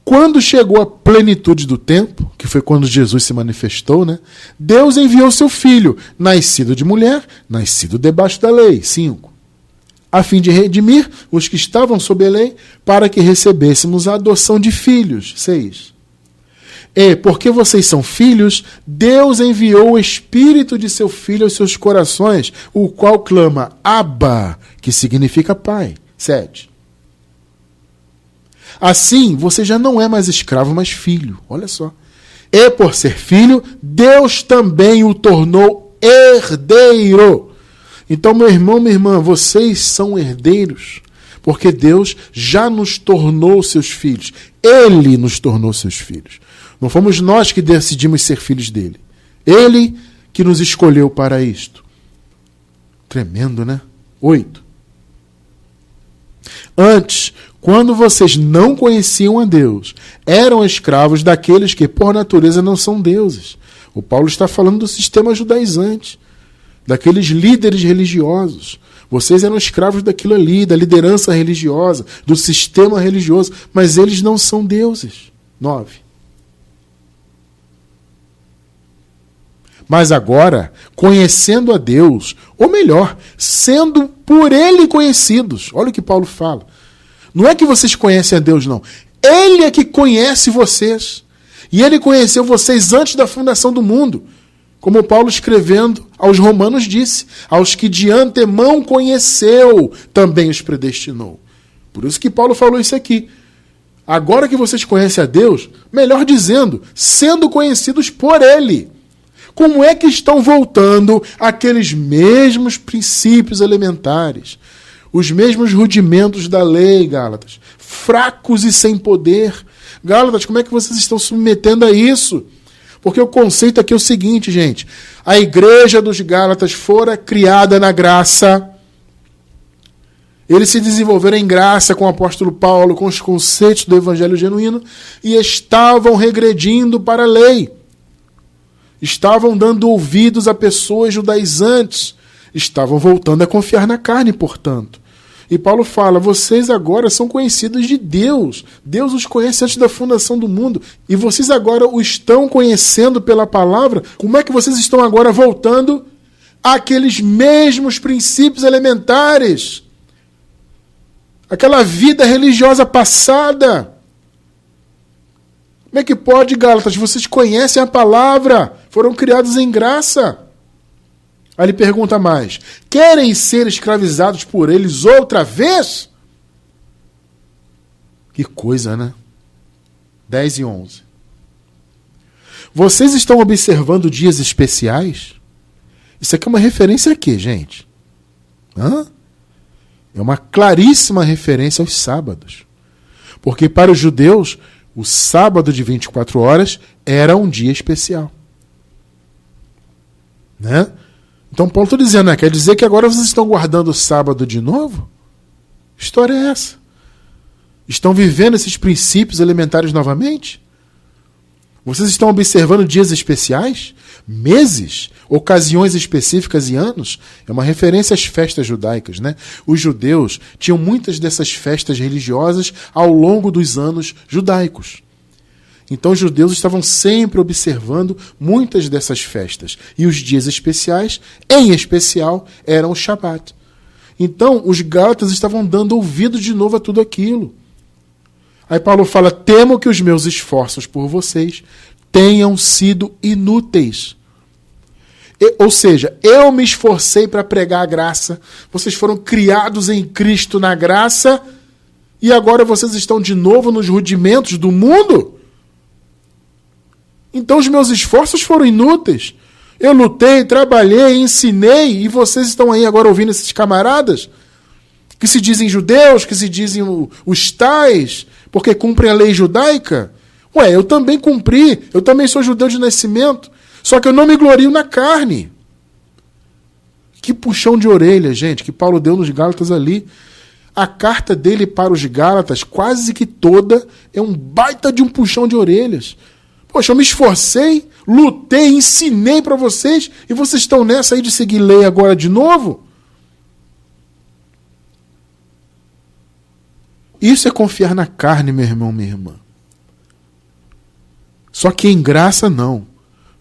quando chegou a plenitude do tempo, que foi quando Jesus se manifestou, né? Deus enviou seu Filho, nascido de mulher, nascido debaixo da lei. 5. A fim de redimir os que estavam sob a lei, para que recebêssemos a adoção de filhos. 6. E, porque vocês são filhos, Deus enviou o Espírito de seu Filho aos seus corações, o qual clama, Abba, que significa Pai. 7. Assim, você já não é mais escravo, mas filho. Olha só. E, por ser filho, Deus também o tornou herdeiro. Então, meu irmão, minha irmã, vocês são herdeiros, porque Deus já nos tornou seus filhos. Ele nos tornou seus filhos. Não fomos nós que decidimos ser filhos dele. Ele que nos escolheu para isto. Tremendo, né? 8. Antes, quando vocês não conheciam a Deus, eram escravos daqueles que por natureza não são deuses. O Paulo está falando do sistema judaizante, daqueles líderes religiosos. Vocês eram escravos daquilo ali, da liderança religiosa, do sistema religioso, mas eles não são deuses. 9. Mas agora, conhecendo a Deus, ou melhor, sendo por Ele conhecidos. Olha o que Paulo fala. Não é que vocês conhecem a Deus, não. Ele é que conhece vocês. E Ele conheceu vocês antes da fundação do mundo. Como Paulo escrevendo aos Romanos disse, aos que de antemão conheceu, também os predestinou. Por isso que Paulo falou isso aqui. Agora que vocês conhecem a Deus, melhor dizendo, sendo conhecidos por Ele. Como é que estão voltando aqueles mesmos princípios elementares, os mesmos rudimentos da lei, Gálatas, fracos e sem poder? Gálatas, como é que vocês estão submetendo a isso? Porque o conceito aqui é o seguinte, gente, a igreja dos Gálatas fora criada na graça, eles se desenvolveram em graça com o apóstolo Paulo, com os conceitos do evangelho genuíno, e estavam regredindo para a lei. Estavam dando ouvidos a pessoas judaizantes. Estavam voltando a confiar na carne, portanto. E Paulo fala, vocês agora são conhecidos de Deus. Deus os conhece antes da fundação do mundo. E vocês agora o estão conhecendo pela palavra. Como é que vocês estão agora voltando àqueles mesmos princípios elementares? Aquela vida religiosa passada. Como é que pode, Gálatas? Vocês conhecem a palavra, foram criados em graça. Aí ele pergunta mais, querem ser escravizados por eles outra vez? Que coisa, né? 10 e 11. Vocês estão observando dias especiais? Isso aqui é uma referência a quê, gente? É uma claríssima referência aos sábados. Porque para os judeus, o sábado de 24 horas era um dia especial. Né? Então Paulo está dizendo, quer dizer que agora vocês estão guardando o sábado de novo? Que história é essa? Estão vivendo esses princípios elementares novamente? Vocês estão observando dias especiais? Meses? Ocasiões específicas e anos? É uma referência às festas judaicas, né? Os judeus tinham muitas dessas festas religiosas ao longo dos anos judaicos. Então os judeus estavam sempre observando muitas dessas festas. E os dias especiais, em especial, eram o Shabat. Então os gálatas estavam dando ouvido de novo a tudo aquilo. Aí Paulo fala, temo que os meus esforços por vocês tenham sido inúteis. Ou seja, eu me esforcei para pregar a graça, vocês foram criados em Cristo na graça, e agora vocês estão de novo nos rudimentos do mundo? Então os meus esforços foram inúteis. Eu lutei, trabalhei, ensinei, e vocês estão aí agora ouvindo esses camaradas que se dizem judeus, que se dizem os tais, porque cumprem a lei judaica? Ué, eu também cumpri, eu também sou judeu de nascimento, só que eu não me glorio na carne. Que puxão de orelha, gente, que Paulo deu nos Gálatas ali. A carta dele para os Gálatas, quase que toda, é um baita de um puxão de orelhas. Poxa, eu me esforcei, lutei, ensinei para vocês, e vocês estão nessa aí de seguir lei agora de novo? Isso é confiar na carne, meu irmão, minha irmã. Só que em graça não.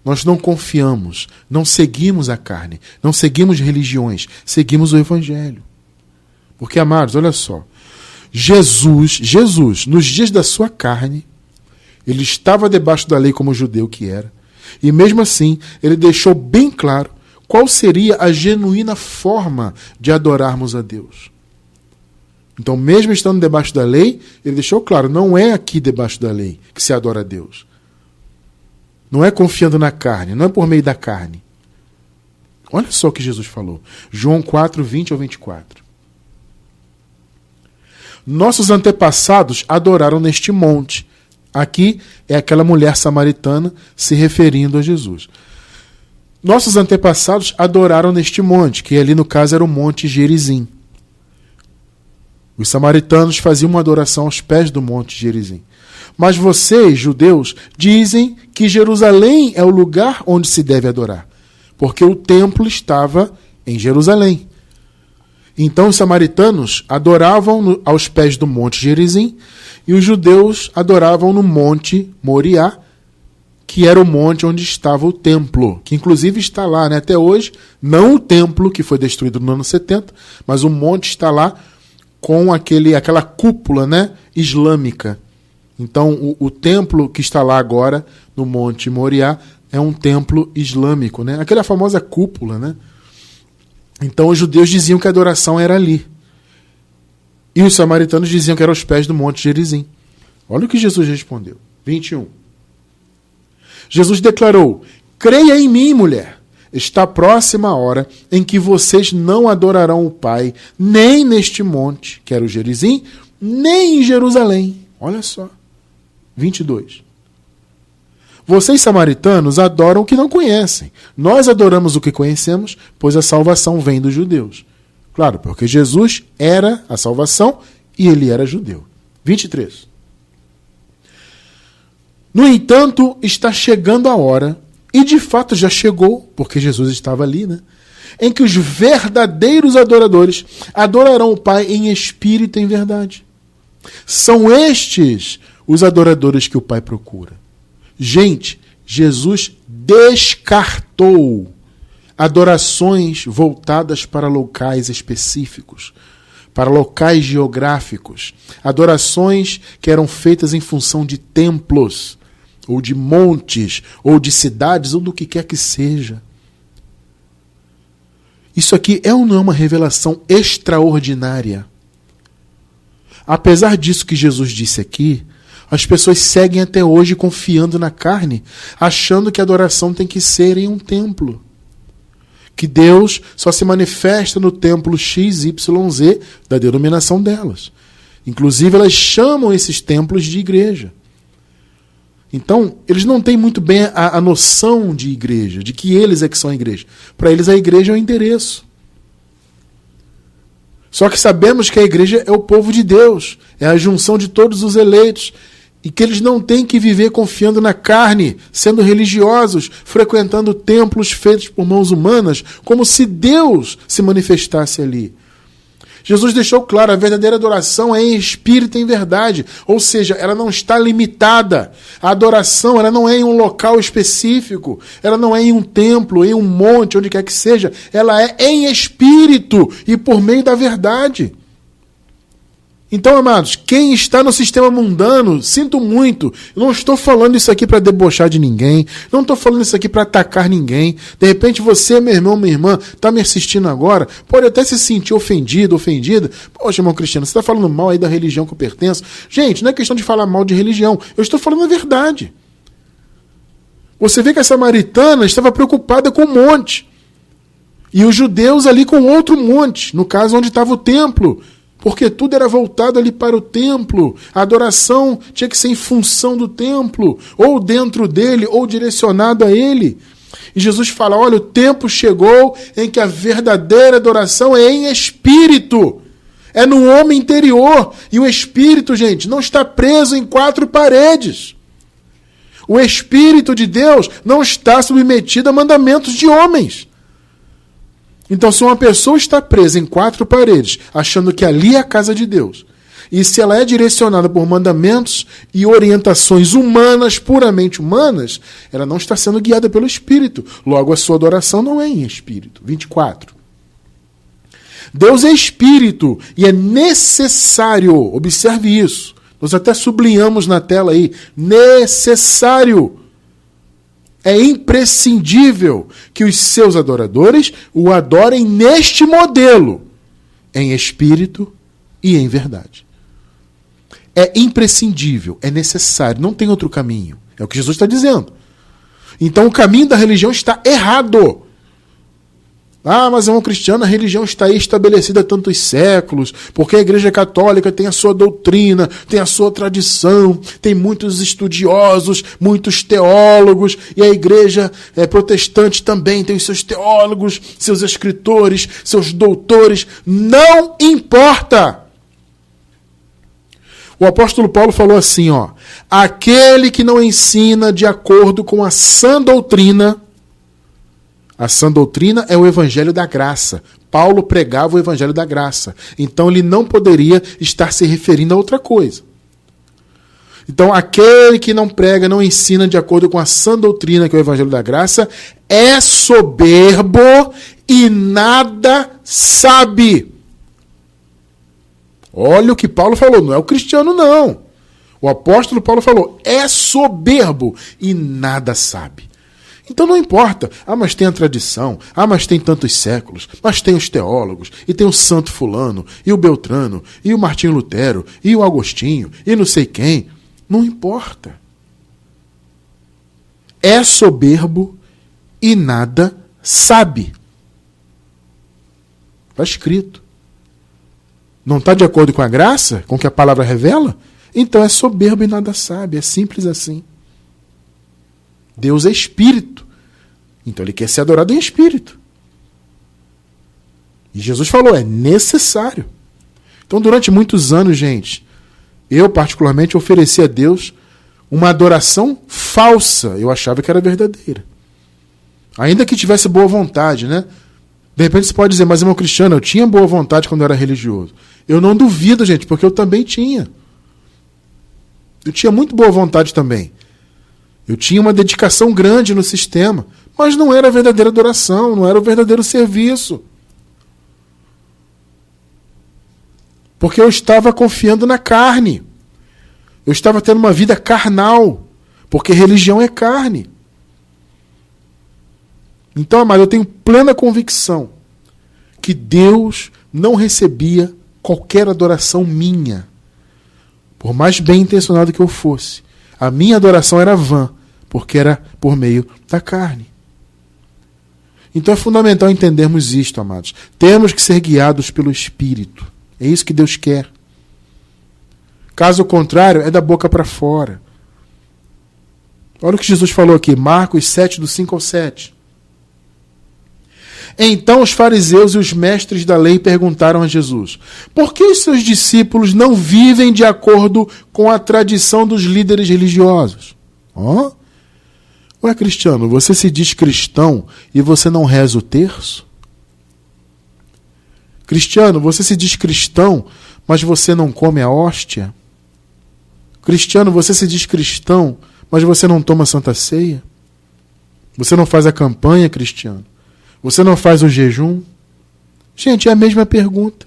Nós não confiamos, não seguimos a carne, não seguimos religiões, seguimos o Evangelho. Porque, amados, olha só, Jesus, nos dias da sua carne, ele estava debaixo da lei como judeu que era, e mesmo assim, ele deixou bem claro qual seria a genuína forma de adorarmos a Deus. Então, mesmo estando debaixo da lei, ele deixou claro, não é aqui debaixo da lei que se adora a Deus. Não é confiando na carne, não é por meio da carne. Olha só o que Jesus falou. João 4, 20 ao 24. Nossos antepassados adoraram neste monte. Aqui é aquela mulher samaritana se referindo a Jesus. Nossos antepassados adoraram neste monte, que ali no caso era o Monte Gerizim. Os samaritanos faziam uma adoração aos pés do Monte Gerizim. Mas vocês, judeus, dizem que Jerusalém é o lugar onde se deve adorar, porque o templo estava em Jerusalém. Então os samaritanos adoravam aos pés do Monte Gerizim e os judeus adoravam no Monte Moriá, que era o monte onde estava o templo, que inclusive está lá, né, até hoje, não o templo que foi destruído no ano 70, mas o monte está lá com aquela cúpula, né, islâmica. Então, o templo que está lá agora, no Monte Moriá, é um templo islâmico, né? Aquela famosa cúpula, né? Então, os judeus diziam que a adoração era ali. E os samaritanos diziam que era aos pés do Monte Gerizim. Olha o que Jesus respondeu. 21. Jesus declarou, creia em mim, mulher. Está próxima a hora em que vocês não adorarão o Pai, nem neste monte, que era o Gerizim, nem em Jerusalém. Olha só. 22. Vocês, samaritanos, adoram o que não conhecem. Nós adoramos o que conhecemos, pois a salvação vem dos judeus. Claro, porque Jesus era a salvação e ele era judeu. 23. No entanto, está chegando a hora, e de fato já chegou, porque Jesus estava ali, né? Em que os verdadeiros adoradores adorarão o Pai em espírito e em verdade. São estes os adoradores que o Pai procura. Gente, Jesus descartou adorações voltadas para locais específicos, para locais geográficos, adorações que eram feitas em função de templos, ou de montes, ou de cidades, ou do que quer que seja. Isso aqui é ou não é uma revelação extraordinária? Apesar disso que Jesus disse aqui, as pessoas seguem até hoje confiando na carne, achando que a adoração tem que ser em um templo. Que Deus só se manifesta no templo XYZ da denominação delas. Inclusive, elas chamam esses templos de igreja. Então, eles não têm muito bem a noção de igreja, de que eles é que são a igreja. Para eles, a igreja é o endereço. Só que sabemos que a igreja é o povo de Deus, é a junção de todos os eleitos, e que eles não têm que viver confiando na carne, sendo religiosos, frequentando templos feitos por mãos humanas, como se Deus se manifestasse ali. Jesus deixou claro, a verdadeira adoração é em espírito e em verdade, ou seja, ela não está limitada. A adoração ela não é em um local específico, ela não é em um templo, em um monte, onde quer que seja, ela é em espírito e por meio da verdade. Então, amados, quem está no sistema mundano, sinto muito, eu não estou falando isso aqui para debochar de ninguém, não estou falando isso aqui para atacar ninguém. De repente você, meu irmão, minha irmã, está me assistindo agora, pode até se sentir ofendido, ofendida. Poxa, irmão Cristiano, você está falando mal aí da religião que eu pertenço. Gente, não é questão de falar mal de religião, eu estou falando a verdade. Você vê que a samaritana estava preocupada com um monte, e os judeus ali com outro monte, no caso onde estava o templo, porque tudo era voltado ali para o templo. A adoração tinha que ser em função do templo, ou dentro dele, ou direcionado a ele. E Jesus fala, olha, o tempo chegou em que a verdadeira adoração é em espírito. É no homem interior. E o espírito, gente, não está preso em quatro paredes. O Espírito de Deus não está submetido a mandamentos de homens. Então, se uma pessoa está presa em quatro paredes, achando que ali é a casa de Deus, e se ela é direcionada por mandamentos e orientações humanas, puramente humanas, ela não está sendo guiada pelo Espírito. Logo, a sua adoração não é em espírito. 24. Deus é Espírito e é necessário, observe isso, nós até sublinhamos na tela aí, necessário. É imprescindível que os seus adoradores o adorem neste modelo, em espírito e em verdade. É imprescindível, é necessário, não tem outro caminho. É o que Jesus está dizendo. Então o caminho da religião está errado. Ah, mas irmão Cristiano, a religião está aí estabelecida há tantos séculos, porque a Igreja Católica tem a sua doutrina, tem a sua tradição, tem muitos estudiosos, muitos teólogos, e a Igreja protestante também tem os seus teólogos, seus escritores, seus doutores. Não importa! O apóstolo Paulo falou assim, ó, aquele que não ensina de acordo com a sã doutrina. A sã doutrina é o evangelho da graça. Paulo pregava o evangelho da graça. Então ele não poderia estar se referindo a outra coisa. Então aquele que não prega, não ensina de acordo com a sã doutrina, que é o evangelho da graça, é soberbo e nada sabe. Olha o que Paulo falou, não é o Cristiano não. O apóstolo Paulo falou, é soberbo e nada sabe. Então não importa, mas tem a tradição, mas tem tantos séculos, mas tem os teólogos, e tem o santo fulano, e o Beltrano, e o Martinho Lutero, e o Agostinho, e não sei quem. Não importa. É soberbo e nada sabe. Está escrito. Não está de acordo com a graça, com o que a palavra revela? Então é soberbo e nada sabe, é simples assim. Deus é espírito. Então ele quer ser adorado em espírito. E Jesus falou, é necessário. Então durante muitos anos, gente, eu particularmente ofereci a Deus uma adoração falsa. Eu achava que era verdadeira. Ainda que tivesse boa vontade, né? De repente você pode dizer, mas irmão Cristiano, eu tinha boa vontade quando eu era religioso. Eu não duvido, gente, porque eu também tinha. Eu tinha muito boa vontade também. Eu tinha uma dedicação grande no sistema, mas não era a verdadeira adoração, não era o verdadeiro serviço. Porque eu estava confiando na carne. Eu estava tendo uma vida carnal, porque religião é carne. Então, amado, eu tenho plena convicção que Deus não recebia qualquer adoração minha, por mais bem intencionado que eu fosse. A minha adoração era vã, porque era por meio da carne. Então é fundamental entendermos isto, amados. Temos que ser guiados pelo Espírito. É isso que Deus quer. Caso contrário, é da boca para fora. Olha o que Jesus falou aqui, Marcos 7, do 5 ao 7. Então os fariseus e os mestres da lei perguntaram a Jesus: por que os seus discípulos não vivem de acordo com a tradição dos líderes religiosos? Ué, Cristiano, você se diz cristão e você não reza o terço? Cristiano, você se diz cristão, mas você não come a hóstia? Cristiano, você se diz cristão, mas você não toma Santa Ceia? Você não faz a campanha, Cristiano? Você não faz o jejum? Gente, é a mesma pergunta.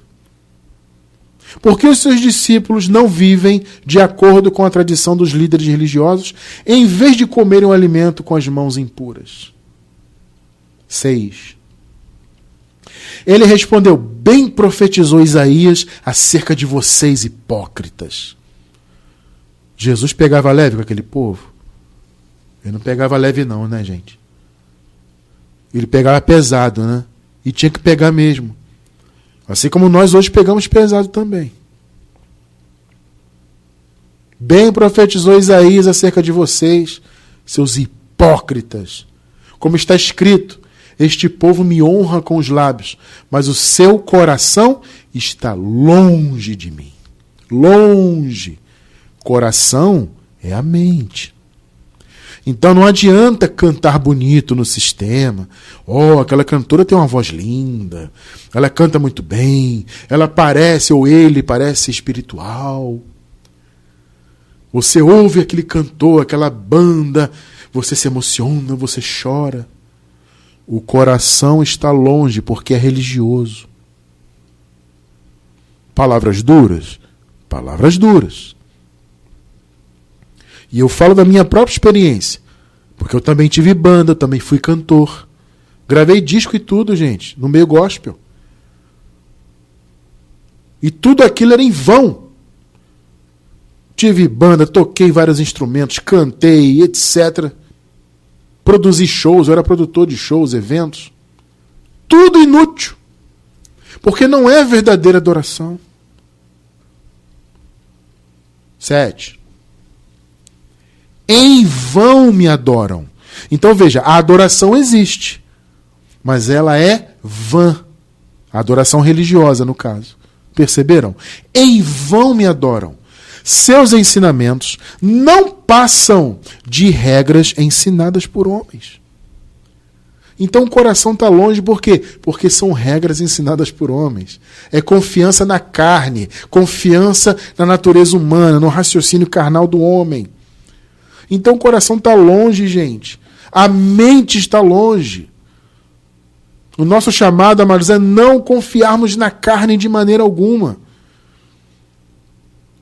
Por que os seus discípulos não vivem de acordo com a tradição dos líderes religiosos, em vez de comerem o alimento com as mãos impuras? 6. Ele respondeu: bem profetizou Isaías acerca de vocês, hipócritas. Jesus pegava leve com aquele povo? Ele não pegava leve não, né, gente? Ele pegava pesado, né? E tinha que pegar mesmo. Assim como nós hoje pegamos pesado também. Bem profetizou Isaías acerca de vocês, seus hipócritas. Como está escrito: este povo me honra com os lábios, mas o seu coração está longe de mim. Longe. Coração é a mente. Então não adianta cantar bonito no sistema. Aquela cantora tem uma voz linda, ela canta muito bem, ela parece, ou ele parece espiritual. Você ouve aquele cantor, aquela banda, você se emociona, você chora. O coração está longe porque é religioso. Palavras duras? Palavras duras. E eu falo da minha própria experiência, porque eu também tive banda, eu também fui cantor. Gravei disco e tudo, gente, no meio gospel. E tudo aquilo era em vão. Tive banda, toquei vários instrumentos, cantei, etc. Produzi shows, eu era produtor de shows, eventos. Tudo inútil. Porque não é verdadeira adoração. 7. Em vão me adoram. Então veja, a adoração existe, mas ela é vã. A adoração religiosa, no caso. Perceberam? Em vão me adoram. Seus ensinamentos não passam de regras ensinadas por homens. Então o coração está longe por quê? Porque são regras ensinadas por homens. É confiança na carne, confiança na natureza humana, no raciocínio carnal do homem. Então o coração está longe, gente. A mente está longe. O nosso chamado, amados, é não confiarmos na carne de maneira alguma.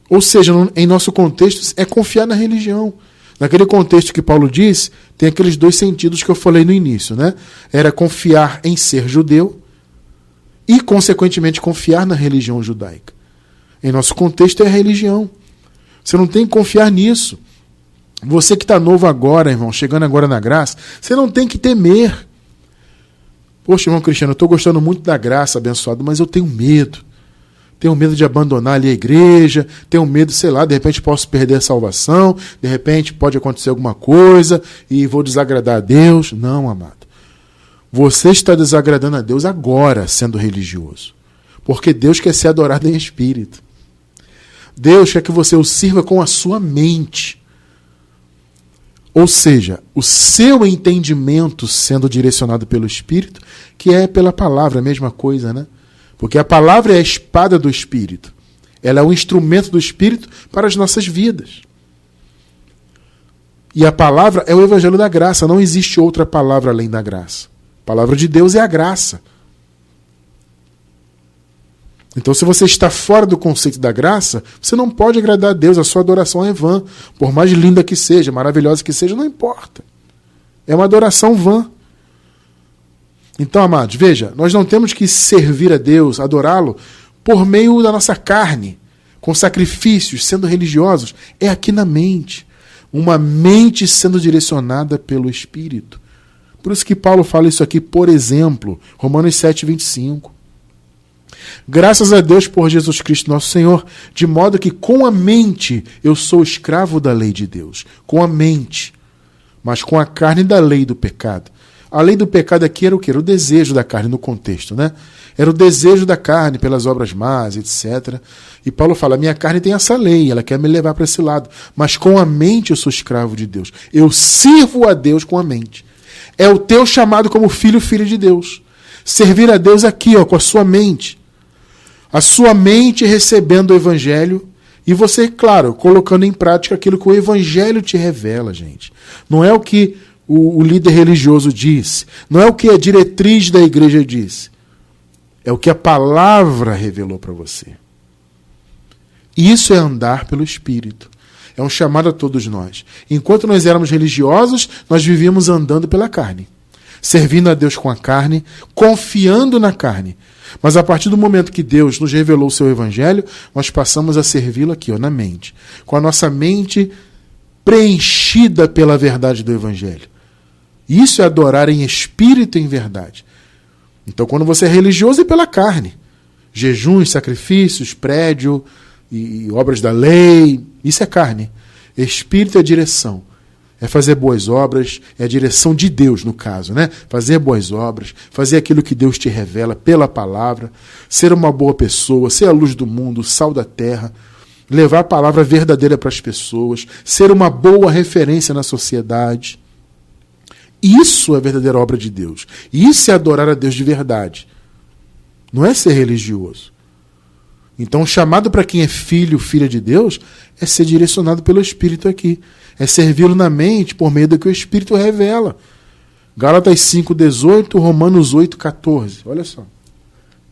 Ou seja, em nosso contexto, é confiar na religião. Naquele contexto que Paulo diz, tem aqueles dois sentidos que eu falei no início, né? Era confiar em ser judeu e, consequentemente, confiar na religião judaica. Em nosso contexto é a religião. Você não tem que confiar nisso. Você que está novo agora, irmão, chegando agora na graça, você não tem que temer. Poxa, irmão Cristiano, eu estou gostando muito da graça, abençoado, mas eu tenho medo. Tenho medo de abandonar ali a igreja, tenho medo, sei lá, de repente posso perder a salvação, de repente pode acontecer alguma coisa e vou desagradar a Deus. Não, amado. Você está desagradando a Deus agora, sendo religioso. Porque Deus quer ser adorado em espírito. Deus quer que você o sirva com a sua mente. Ou seja, o seu entendimento sendo direcionado pelo Espírito, que é pela palavra, a mesma coisa, né? Porque a palavra é a espada do Espírito. Ela é o instrumento do Espírito para as nossas vidas. E a palavra é o evangelho da graça. Não existe outra palavra além da graça. A palavra de Deus é a graça. Então, se você está fora do conceito da graça, você não pode agradar a Deus. A sua adoração é vã. Por mais linda que seja, maravilhosa que seja, não importa. É uma adoração vã. Então, amados, veja, nós não temos que servir a Deus, adorá-lo, por meio da nossa carne, com sacrifícios, sendo religiosos. É aqui na mente. Uma mente sendo direcionada pelo Espírito. Por isso que Paulo fala isso aqui, por exemplo, Romanos 7, 25. Graças a Deus por Jesus Cristo nosso Senhor, de modo que com a mente eu sou escravo da lei de Deus. Com a mente. Mas com a carne da lei do pecado. A lei do pecado aqui era o quê? Era o desejo da carne no contexto, né? Era o desejo da carne pelas obras más, etc. E Paulo fala, minha carne tem essa lei, ela quer me levar para esse lado. Mas com a mente eu sou escravo de Deus. Eu sirvo a Deus com a mente. É o teu chamado como filho, filha de Deus. Servir a Deus aqui, ó, com a sua mente. A sua mente recebendo o evangelho e você, claro, colocando em prática aquilo que o evangelho te revela, gente. Não é o que o líder religioso disse, não é o que a diretriz da igreja disse. É o que a palavra revelou para você. Isso é andar pelo Espírito. É um chamado a todos nós. Enquanto nós éramos religiosos, nós vivíamos andando pela carne. Servindo a Deus com a carne, confiando na carne. Mas a partir do momento que Deus nos revelou o seu evangelho, nós passamos a servi-lo aqui, ó, na mente. Com a nossa mente preenchida pela verdade do evangelho. Isso é adorar em espírito e em verdade. Então, quando você é religioso, é pela carne. Jejuns, sacrifícios, prédio e obras da lei, isso é carne. Espírito é direção. É fazer boas obras, é a direção de Deus, no caso, né? Fazer boas obras, fazer aquilo que Deus te revela pela palavra, ser uma boa pessoa, ser a luz do mundo, o sal da terra, levar a palavra verdadeira para as pessoas, ser uma boa referência na sociedade. Isso é a verdadeira obra de Deus. Isso é adorar a Deus de verdade. Não é ser religioso. Então, o chamado para quem é filho, filha de Deus, é ser direcionado pelo Espírito aqui. É servi-lo na mente por meio do que o Espírito revela. Gálatas 5:18, Romanos 8:14. Olha só.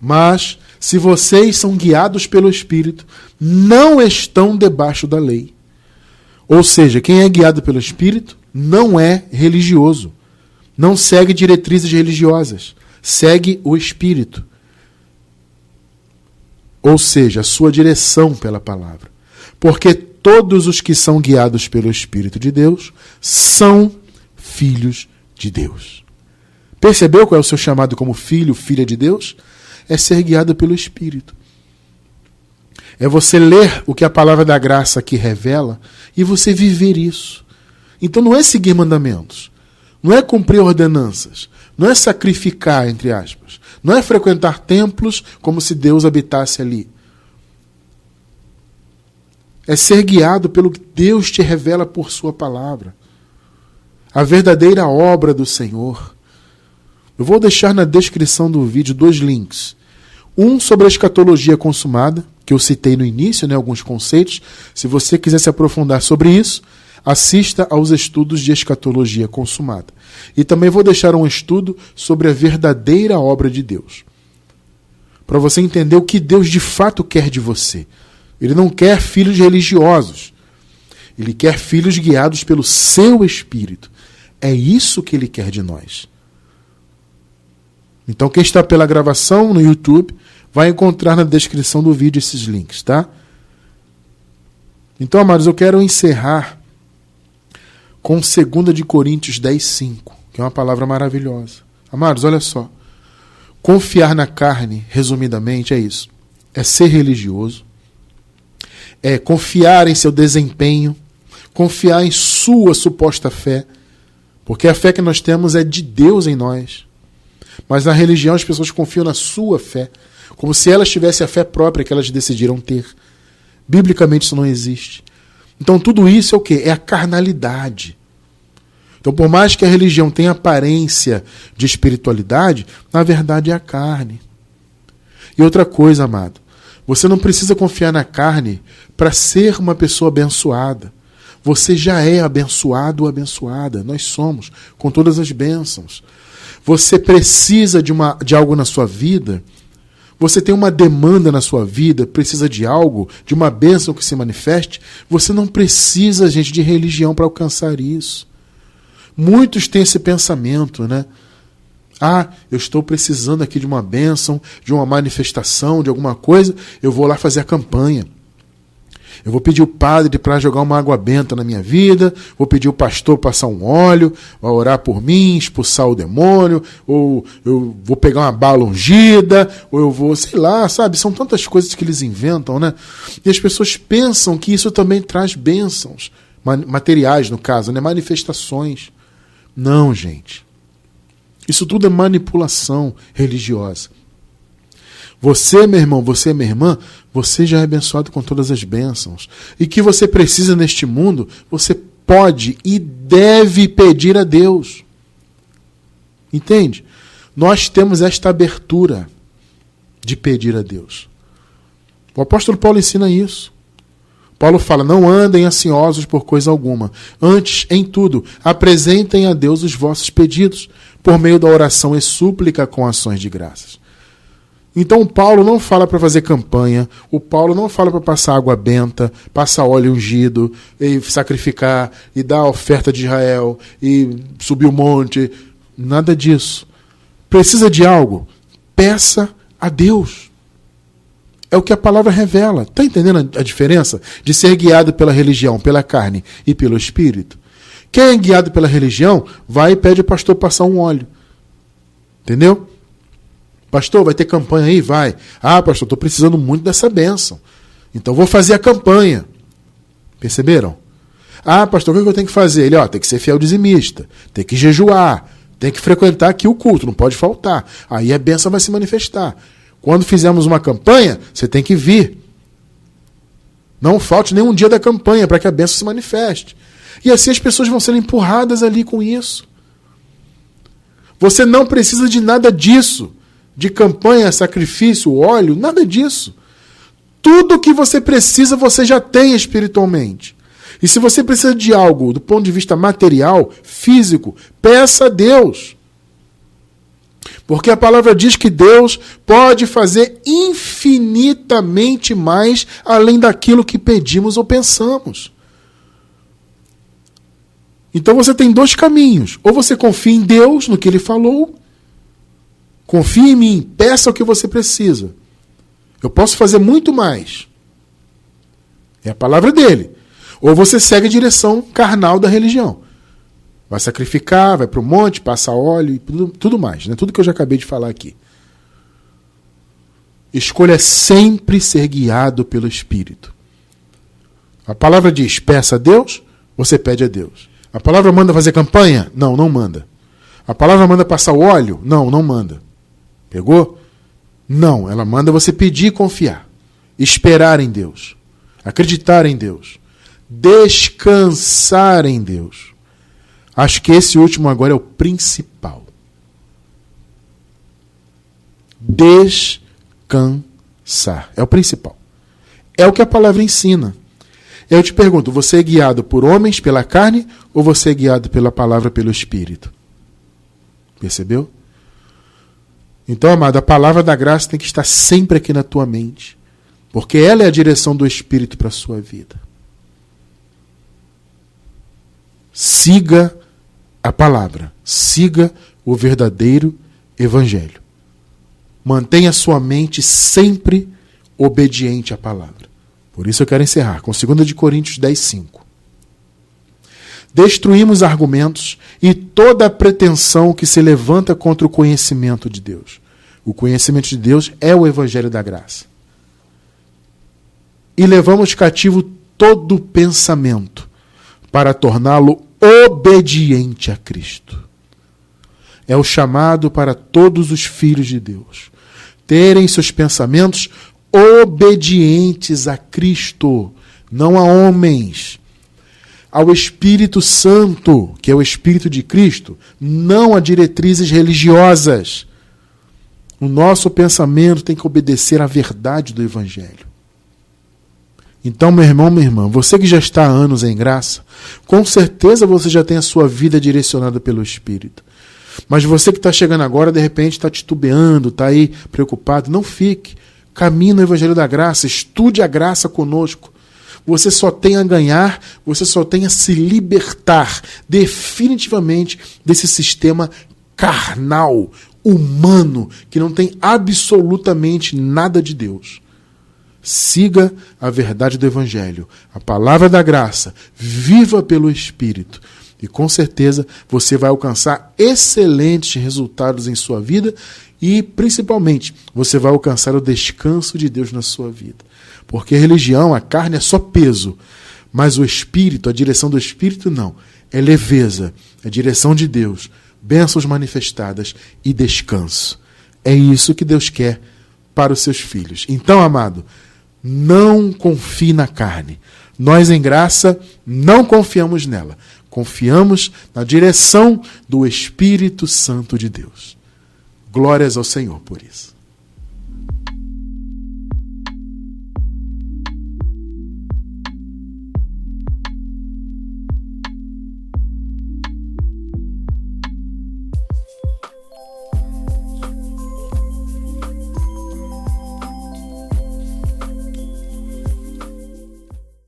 Mas, se vocês são guiados pelo Espírito, não estão debaixo da lei. Ou seja, quem é guiado pelo Espírito não é religioso. Não segue diretrizes religiosas. Segue o Espírito. Ou seja, a sua direção pela palavra. Porque todos os que são guiados pelo Espírito de Deus são filhos de Deus. Percebeu qual é o seu chamado como filho, filha de Deus? É ser guiado pelo Espírito. É você ler o que a palavra da graça aqui revela e você viver isso. Então não é seguir mandamentos, não é cumprir ordenanças, não é sacrificar, entre aspas, não é frequentar templos como se Deus habitasse ali. É ser guiado pelo que Deus te revela por sua palavra. A verdadeira obra do Senhor. Eu vou deixar na descrição do vídeo 2 links. Um sobre a escatologia consumada, que eu citei no início, né, alguns conceitos. Se você quiser se aprofundar sobre isso, assista aos estudos de escatologia consumada. E também vou deixar um estudo sobre a verdadeira obra de Deus. Para você entender o que Deus de fato quer de você. Ele não quer filhos religiosos. Ele quer filhos guiados pelo seu Espírito. É isso que ele quer de nós. Então, quem está pela gravação no YouTube vai encontrar na descrição do vídeo esses links, tá? Então, amados, eu quero encerrar com 2 Coríntios 10:5, que é uma palavra maravilhosa. Amados, olha só. Confiar na carne, resumidamente, é isso. É ser religioso. É confiar em seu desempenho. Confiar em sua suposta fé. Porque a fé que nós temos é de Deus em nós. Mas na religião as pessoas confiam na sua fé. Como se elas tivessem a fé própria que elas decidiram ter. Biblicamente isso não existe. Então tudo isso é o quê? É a carnalidade. Então por mais que a religião tenha aparência de espiritualidade, na verdade é a carne. E outra coisa, amado. Você não precisa confiar na carne para ser uma pessoa abençoada. Você já é abençoado ou abençoada. Nós somos, com todas as bênçãos. Você precisa de algo na sua vida. Você tem uma demanda na sua vida, precisa de algo, de uma bênção que se manifeste. Você não precisa, gente, de religião para alcançar isso. Muitos têm esse pensamento, né? Ah, eu estou precisando aqui de uma bênção, de uma manifestação, de alguma coisa, eu vou lá fazer a campanha. Eu vou pedir o padre para jogar uma água benta na minha vida, vou pedir o pastor passar um óleo, vai orar por mim, expulsar o demônio, ou eu vou pegar uma bala ungida, ou eu vou, sei lá, sabe? São tantas coisas que eles inventam, né? E as pessoas pensam que isso também traz bênçãos, materiais no caso, né? Manifestações. Não, gente. Isso tudo é manipulação religiosa. Você, meu irmão, você, minha irmã, você já é abençoado com todas as bênçãos. E que você precisa neste mundo, você pode e deve pedir a Deus. Entende? Nós temos esta abertura de pedir a Deus. O apóstolo Paulo ensina isso. Paulo fala, não andem ansiosos por coisa alguma. Antes, em tudo, apresentem a Deus os vossos pedidos, por meio da oração e súplica com ações de graças. Então o Paulo não fala para fazer campanha, o Paulo não fala para passar água benta, passar óleo ungido, e sacrificar, e dar a oferta de Israel, e subir o monte. Nada disso. Precisa de algo? Peça a Deus. É o que a palavra revela. Está entendendo a diferença de ser guiado pela religião, pela carne e pelo Espírito? Quem é guiado pela religião, vai e pede ao pastor passar um óleo. Entendeu? Pastor, vai ter campanha aí? Vai. Ah, pastor, estou precisando muito dessa bênção. Então vou fazer a campanha. Perceberam? Ah, pastor, o que eu tenho que fazer? Ele, tem que ser fiel dizimista, tem que jejuar, tem que frequentar aqui o culto, não pode faltar. Aí a bênção vai se manifestar. Quando fizermos uma campanha, você tem que vir. Não falte nenhum dia da campanha para que a bênção se manifeste. E assim as pessoas vão sendo empurradas ali com isso. Você não precisa de nada disso. De campanha, sacrifício, óleo, nada disso. Tudo que você precisa, você já tem espiritualmente. E se você precisa de algo do ponto de vista material, físico, peça a Deus. Porque a palavra diz que Deus pode fazer infinitamente mais além daquilo que pedimos ou pensamos. Então você tem dois caminhos. Ou você confia em Deus, no que Ele falou. Confie em mim, peça o que você precisa. Eu posso fazer muito mais. É a palavra dele. Ou você segue a direção carnal da religião. Vai sacrificar, vai para o monte, passa óleo e tudo mais. Né? Tudo que eu já acabei de falar aqui. Escolha sempre ser guiado pelo Espírito. A palavra diz, peça a Deus, você pede a Deus. A palavra manda fazer campanha? Não, não manda. A palavra manda passar o óleo? Não, não manda. Pegou? Não, ela manda você pedir e confiar. Esperar em Deus. Acreditar em Deus. Descansar em Deus. Acho que esse último agora é o principal. Descansar. É o principal. É o que a palavra ensina. Eu te pergunto, você é guiado por homens, pela carne, ou você é guiado pela palavra, pelo Espírito? Percebeu? Então, amado, a palavra da graça tem que estar sempre aqui na tua mente, porque ela é a direção do Espírito para a sua vida. Siga a palavra, siga o verdadeiro evangelho. Mantenha sua mente sempre obediente à palavra. Por isso eu quero encerrar com 2 Coríntios 10:5. Destruímos argumentos e toda a pretensão que se levanta contra o conhecimento de Deus. O conhecimento de Deus é o evangelho da graça. E levamos cativo todo pensamento para torná-lo obediente a Cristo. É o chamado para todos os filhos de Deus terem seus pensamentos obedientes a Cristo, não a homens, ao Espírito Santo, que é o Espírito de Cristo, não a diretrizes religiosas. O nosso pensamento tem que obedecer à verdade do Evangelho. Então, meu irmão, minha irmã, você que já está há anos em graça, com certeza você já tem a sua vida direcionada pelo Espírito. Mas você que está chegando agora, de repente está titubeando, está aí preocupado, não fique. Caminhe no Evangelho da Graça, estude a graça conosco. Você só tem a ganhar, você só tem a se libertar definitivamente desse sistema carnal, humano, que não tem absolutamente nada de Deus. Siga a verdade do Evangelho, a palavra da graça, viva pelo Espírito. E com certeza você vai alcançar excelentes resultados em sua vida e, principalmente, você vai alcançar o descanso de Deus na sua vida. Porque a religião, a carne é só peso, mas o Espírito, a direção do Espírito não. É leveza, é direção de Deus, bênçãos manifestadas e descanso. É isso que Deus quer para os seus filhos. Então, amado, não confie na carne. Nós, em graça, não confiamos nela. Confiamos na direção do Espírito Santo de Deus. Glórias ao Senhor por isso.